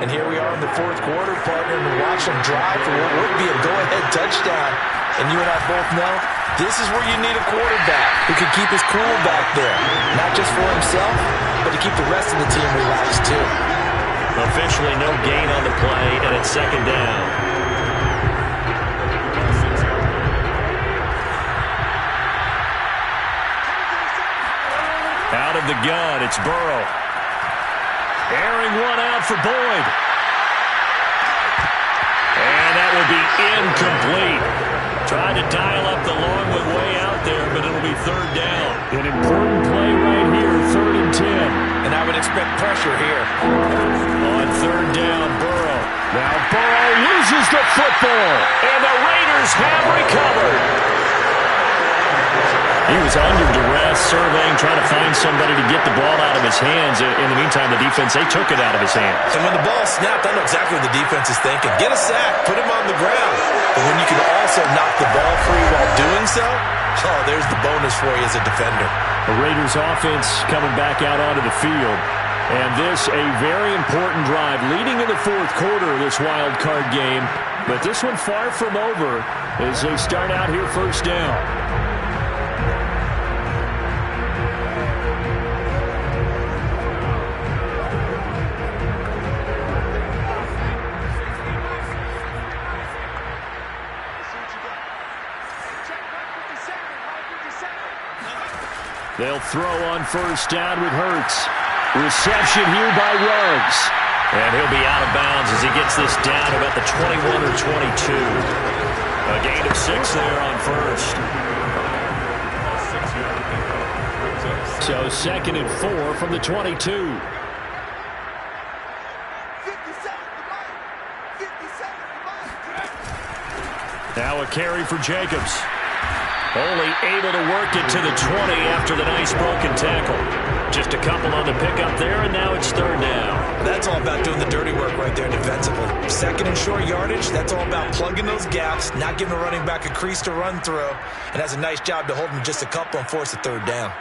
And here we are in the fourth quarter, partner, and watch them drive for what would be a go-ahead touchdown. And you and I both know this is where you need a quarterback who can keep his cool back there. Not just for himself, but to keep the rest of the team relaxed too. Officially no gain on the play, and it's second down. Out of the gun, it's Burrow. Airing one out for Boyd. And that will be incomplete. Tried to dial up the long one way out there, but it'll be third down. An important play right here, 3rd and 10. And I would expect pressure here. On third down, Burrow. Now Burrow loses the football, and the Raiders have recovered. He was under duress, surveying, trying to find somebody to get the ball out of his hands. In the meantime, the defense, they took it out of his hands. And when the ball snapped, I know exactly what the defense is thinking. Get a sack, put him on the ground. But when you can also knock the ball free while doing so, oh, there's the bonus for you as a defender. The Raiders offense coming back out onto the field. And this, a very important drive leading in the fourth quarter of this wild card game. But this one far from over as they start out here first down. They'll throw on first down with Hurts. Reception here by Ruggs. And he'll be out of bounds as he gets this down to about the 21 or 22. A gain of 6 there on first. So 2nd and 4 from the 22. Now a carry for Jacobs. Only able to work it to the 20 after the nice broken tackle. Just a couple on the pickup there, and now it's third down. That's all about doing the dirty work right there defensively. 2nd and short yardage, that's all about plugging those gaps, not giving the running back a crease to run through, and has a nice job to hold him just a couple and force a third down.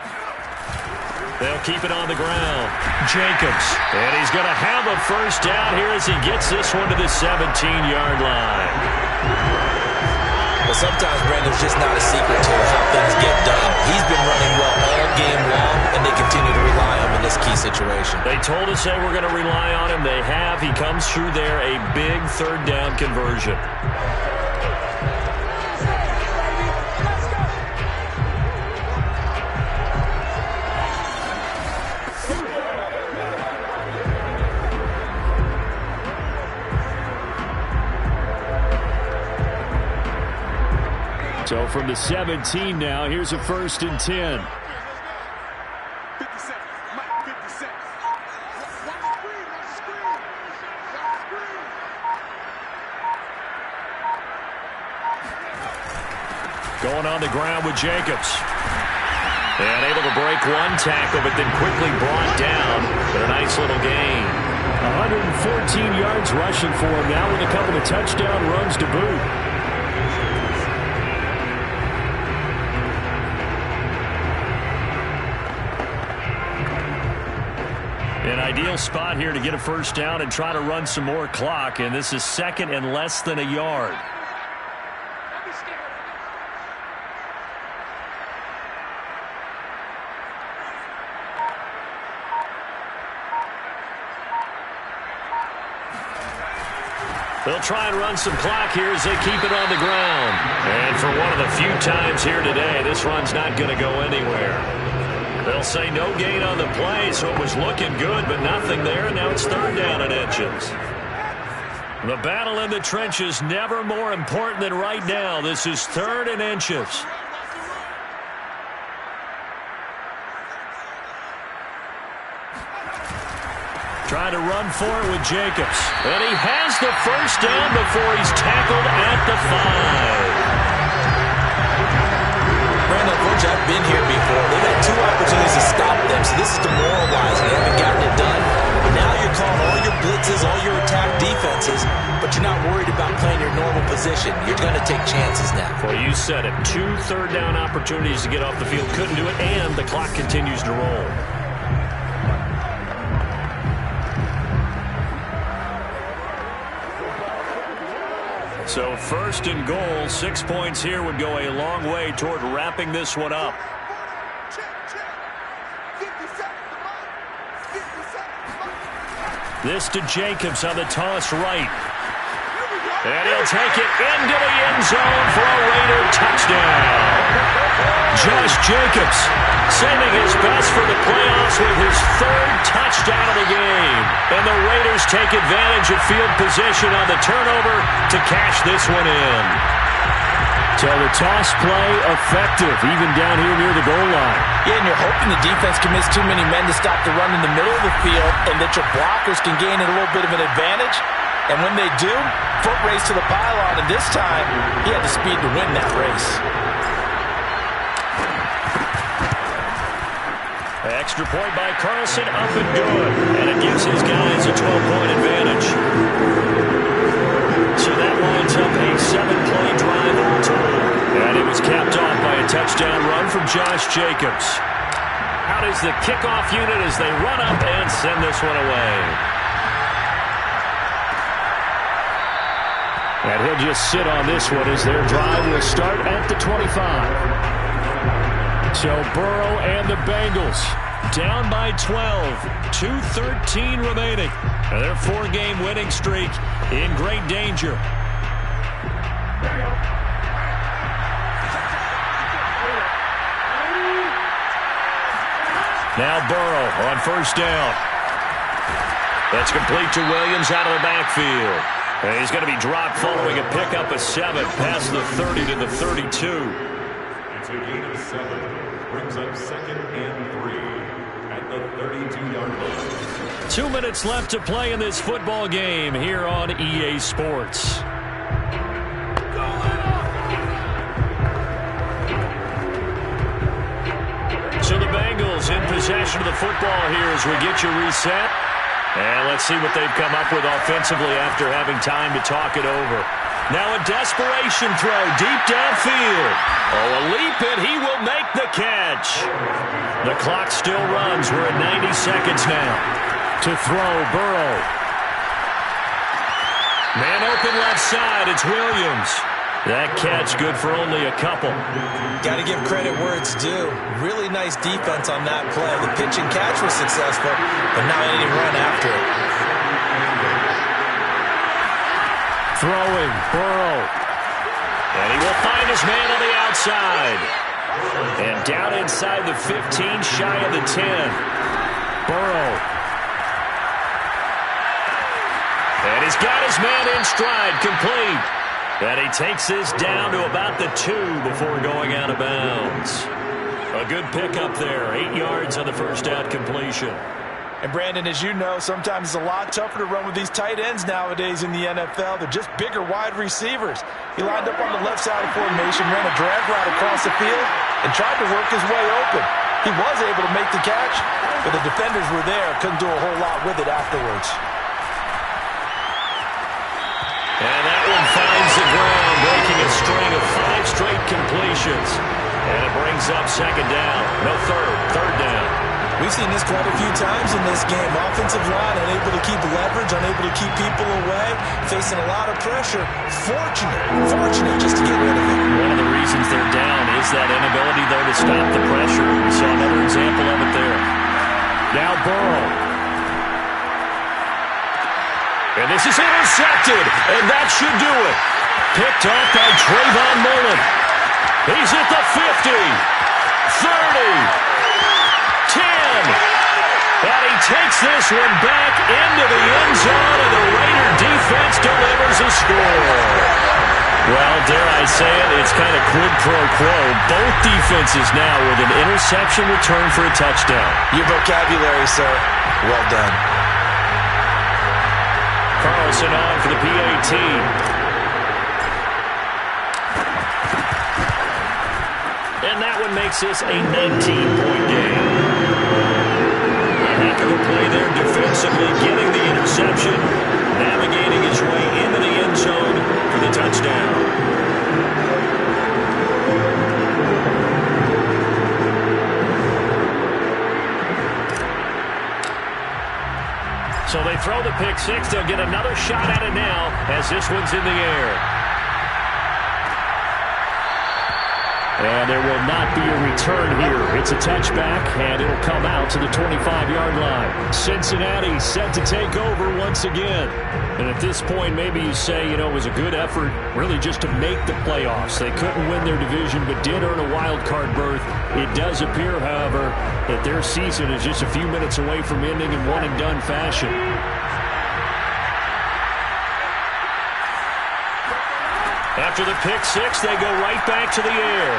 They'll keep it on the ground. Jacobs. And he's going to have a first down here as he gets this one to the 17-yard line. Well, sometimes, Brandon, it's just not a secret to how things get done. He's been running well all game long, and they continue to rely on him in this key situation. They told us they were going to rely on him. They have. He comes through there, a big third down conversion. So from the 17 now, here's a 1st and 10. Going on the ground with Jacobs. And able to break one tackle, but then quickly brought down. But a nice little gain. 114 yards rushing for him now with a couple of touchdown runs to boot. An ideal spot here to get a first down and try to run some more clock. And this is 2nd and less than a yard. They'll try and run some clock here as they keep it on the ground. And for one of the few times here today, this run's not going to go anywhere. They'll say no gain on the play, so it was looking good, but nothing there. Now it's third down and inches. The battle in the trenches never more important than right now. This is 3rd and inches. Trying to run for it with Jacobs. And he has the first down before he's tackled at the 5. Brandon, Coach, I've been here before. They've had 2 opportunities to stop them, so this is demoralizing. They haven't gotten it done. Now you're calling all your blitzes, all your attack defenses, but you're not worried about playing your normal position. You're going to take chances now. Well, you said it. 2 third down opportunities to get off the field. Couldn't do it, and the clock continues to roll. So first and goal, 6 points here would go a long way toward wrapping this one up. This to Jacobs on the toss right. And he'll take it into the end zone for a Raider touchdown. Josh Jacobs sending his best for the playoffs with his third touchdown of the game. And the Raiders take advantage of field position on the turnover to cash this one in. So the toss play effective, even down here near the goal line. Yeah, and you're hoping the defense can miss too many men to stop the run in the middle of the field and that your blockers can gain a little bit of an advantage. And when they do, foot race to the pylon, and this time, he had the speed to win that race. Extra point by Carlson, up and good. And it gives his guys a 12-point advantage. So that lines up a 7-play drive all told. And it was capped off by a touchdown run from Josh Jacobs. Out is the kickoff unit as they run up and send this one away. And he'll just sit on this one as their drive will start at the 25. So Burrow and the Bengals down by 12. 2:13 remaining. And their 4-game winning streak in great danger. Now Burrow on first down. That's complete to Williams out of the backfield. And he's going to be dropped following a pickup of 7 past the 30 to the 32. It's a gain of 7. Brings up 2nd and 3 at the 32-yard line. 2 minutes left to play in this football game here on EA Sports. So the Bengals in possession of the football here as we get you reset. And let's see what they've come up with offensively after having time to talk it over. Now a desperation throw deep downfield. Oh, a leap, and he will make the catch. The clock still runs. We're at 90 seconds now. To throw, Burrow. Man open left side. It's Williams. That catch good for only a couple. Got to give credit where it's due. Really nice defense on that play. The pitch and catch was successful, but not any run after it. Throwing, Burrow. And he will find his man on the outside. And down inside the 15, shy of the 10. Burrow. And he's got his man in stride, complete. And he takes this down to about the 2 before going out of bounds. A good pickup there. 8 yards on the first down completion. And Brandon, as you know, sometimes it's a lot tougher to run with these tight ends nowadays in the NFL. They're just bigger wide receivers. He lined up on the left side of formation, ran a drag route across the field, and tried to work his way open. He was able to make the catch, but the defenders were there. Couldn't do a whole lot with it afterwards. And that one finds the ground, breaking a string of 5 straight completions. And it brings up second down. No, third down. We've seen this quite a few times in this game. Offensive line unable to keep leverage, unable to keep people away, facing a lot of pressure. Fortunate just to get rid of it. One of the reasons they're down is that inability, though, to stop the pressure. We saw another example of it there. Now Burrow. And this is intercepted, and that should do it. Picked off by Trayvon Mullen. He's at the 50, 30, 10. And he takes this one back into the end zone, and the Raider defense delivers a score. Well, dare I say it, it's kind of quid pro quo. Both defenses now with an interception return for a touchdown. Your vocabulary, sir. Well done. Carlson on for the PAT. And that one makes this a 19-point game. A heck of a play there defensively, getting the interception, navigating his way into the end zone for the touchdown. So they throw the pick six. They'll get another shot at it now as this one's in the air. And there will not be a return here. It's a touchback, and it'll come out to the 25-yard line. Cincinnati set to take over once again. And at this point, maybe you say, it was a good effort really just to make the playoffs. They couldn't win their division, but did earn a wild card berth. It does appear, however, that their season is just a few minutes away from ending in one-and-done fashion. After the pick six, they go right back to the air.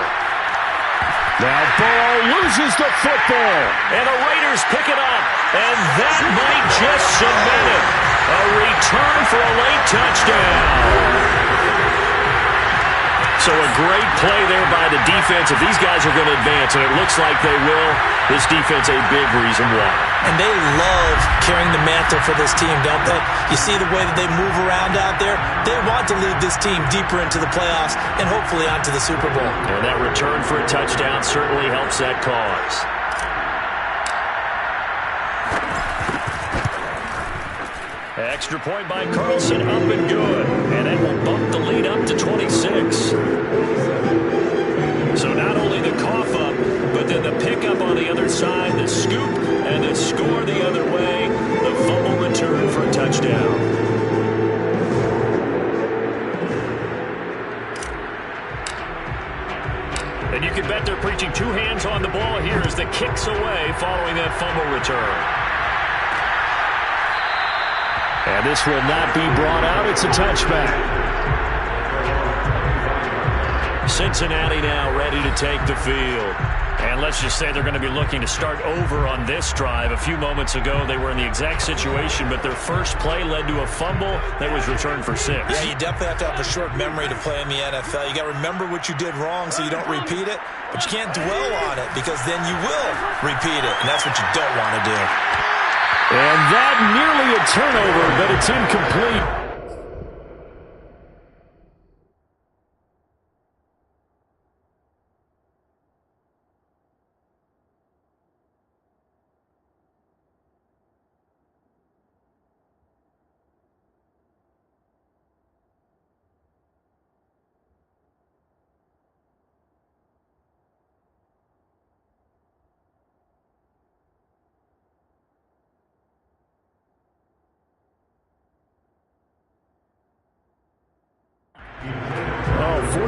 Now Burrow loses the football. And the Raiders pick it up. And that might just cement it. A return for a late touchdown. So a great play there by the defense. If these guys are going to advance, and it looks like they will, this defense a big reason why. And they love carrying the mantle for this team, don't they? You see the way that they move around out there? They want to lead this team deeper into the playoffs and hopefully onto the Super Bowl. And that return for a touchdown certainly helps that cause. Extra point by Carlson, up and good. And that will bump the lead up to 26. So not only the cough up, but then the pickup on the other side, the scoop, and the score the other way, the fumble return for a touchdown. And you can bet they're preaching two hands on the ball here as the kick's away following that fumble return. And this will not be brought out. It's a touchback. Cincinnati now ready to take the field. And let's just say they're going to be looking to start over on this drive. A few moments ago, they were in the exact situation, but their first play led to a fumble that was returned for 6. Yeah, you definitely have to have a short memory to play in the NFL. You got to remember what you did wrong so you don't repeat it, but you can't dwell on it because then you will repeat it, and that's what you don't want to do. And that nearly a turnover, but it's incomplete.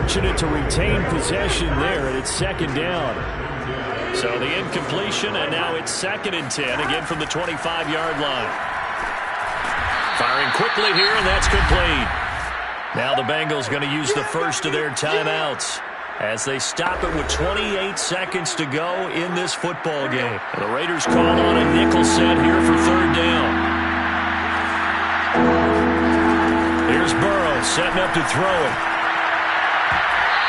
Fortunate to retain possession there, and it's second down. So the incompletion, and now it's 2nd and 10, again from the 25-yard line. Firing quickly here, and that's complete. Now the Bengals going to use the first of their timeouts as they stop it with 28 seconds to go in this football game. And the Raiders call on a nickel set here for 3rd down. Here's Burrow setting up to throw it.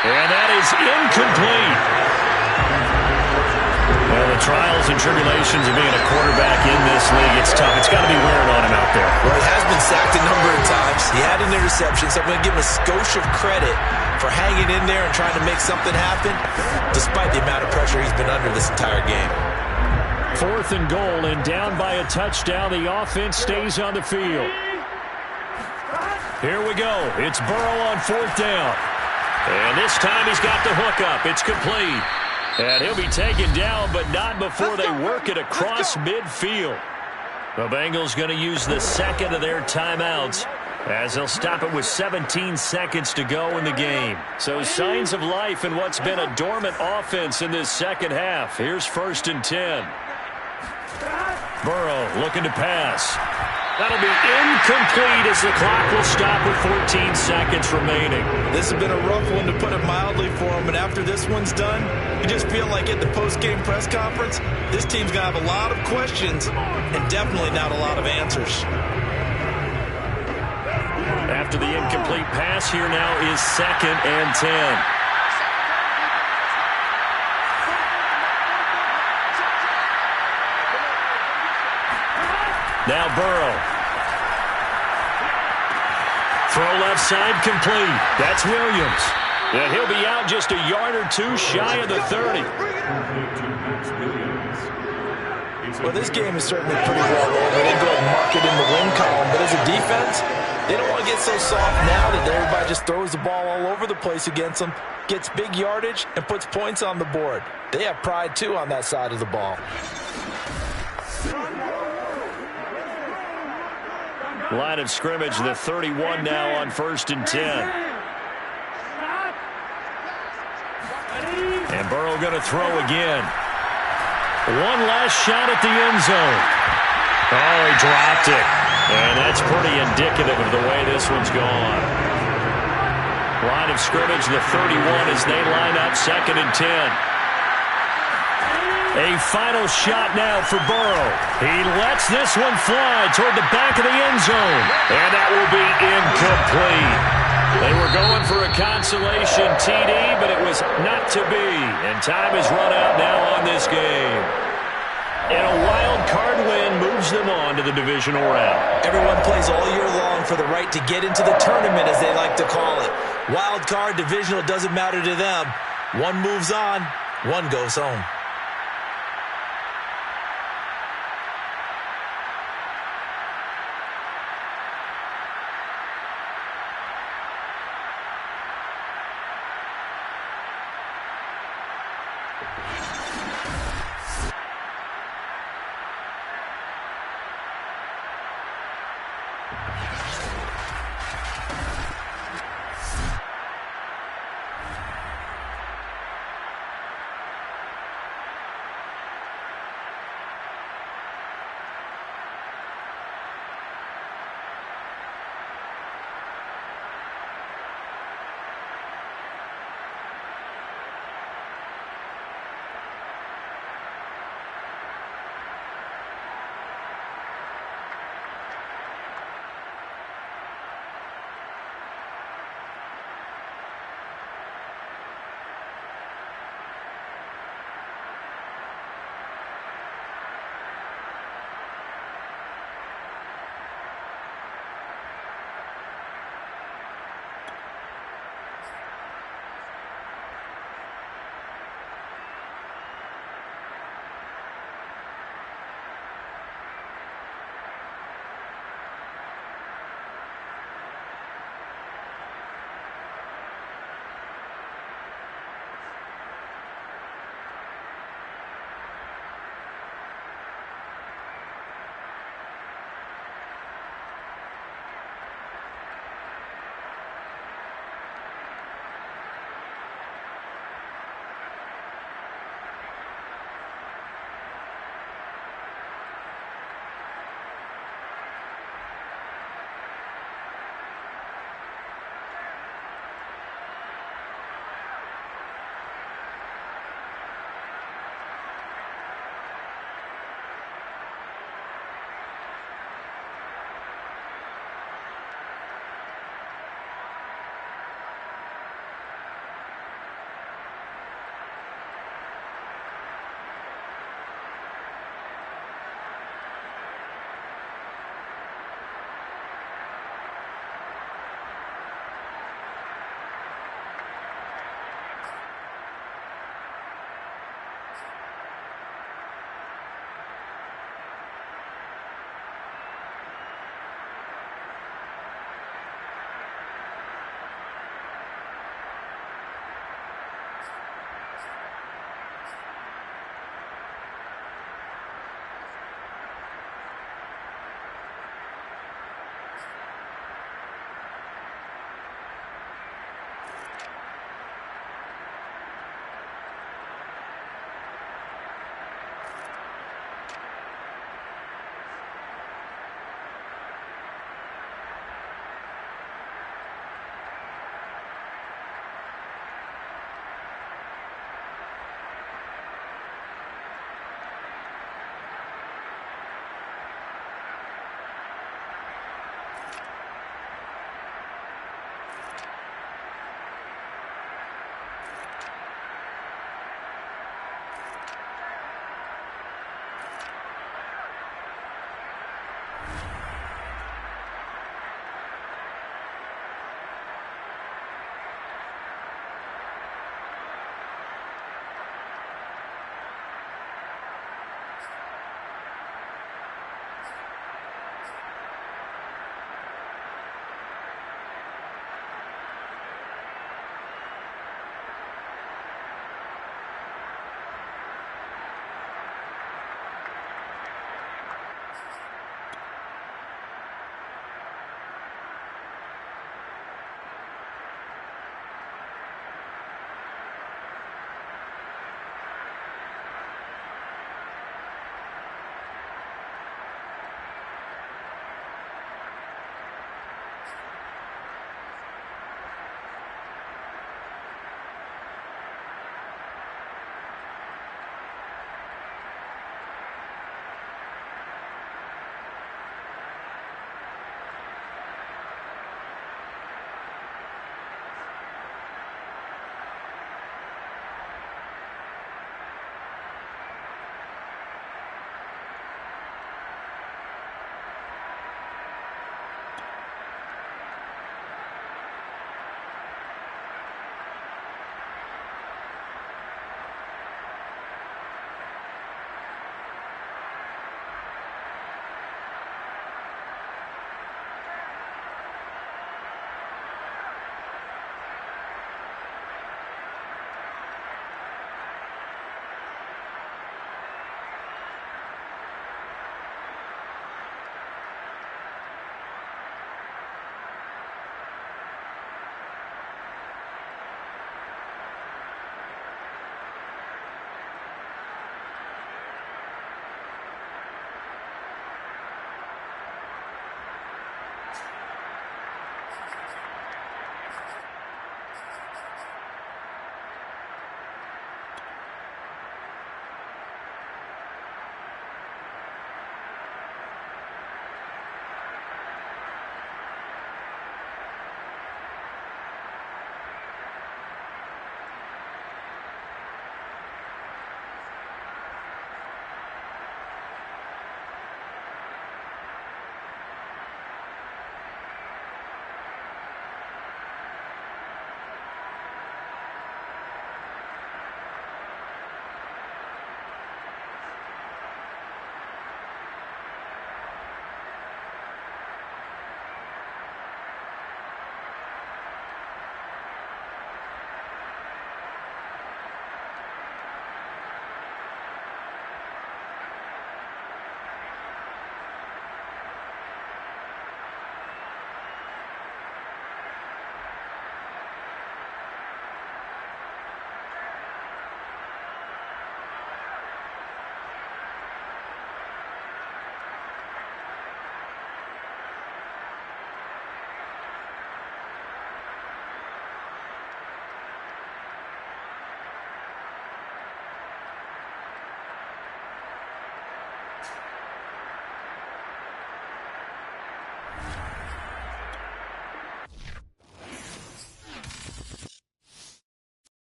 And that is incomplete. Well, the trials and tribulations of being a quarterback in this league, it's tough. It's got to be wearing on him out there. Well, he has been sacked a number of times. He had an interception, so I'm going to give him a skosh of credit for hanging in there and trying to make something happen, despite the amount of pressure he's been under this entire game. 4th and goal, and down by a touchdown. The offense stays on the field. Here we go. It's Burrow on 4th down. And this time he's got the hook up. It's complete. And he'll be taken down, but not before they work it across midfield. The Bengals going to use the 2nd of their timeouts as they'll stop it with 17 seconds to go in the game. So signs of life in what's been a dormant offense in this second half. Here's 1st and 10. Burrow looking to pass. That'll be incomplete as the clock will stop with 14 seconds remaining. This has been a rough one, to put it mildly, for him. And after this one's done, you just feel like at the post-game press conference, this team's going to have a lot of questions and definitely not a lot of answers. After the incomplete pass, here now is 2nd and 10. Now Burrow. Throw left side complete. That's Williams. And he'll be out just a yard or two shy of the 30. Well, this game is certainly pretty well over. They go ahead and mark it in the win column. But as a defense, They don't want to get so soft now that everybody just throws the ball all over the place against them, gets big yardage, and puts points on the board. They have pride, too, on that side of the ball. Line of scrimmage, the 31 now on 1st and 10. And Burrow going to throw again. One last shot at the end zone. Oh, he dropped it. And that's pretty indicative of the way this one's gone. Line of scrimmage, the 31 as they line up 2nd and 10. A final shot now for Burrow. He lets this one fly toward the back of the end zone. And that will be incomplete. They were going for a consolation TD, but it was not to be. And time is run out now on this game. And a wild card win moves them on to the divisional round. Everyone plays all year long for the right to get into the tournament, as they like to call it. Wild card, divisional, doesn't matter to them. One moves on, one goes home.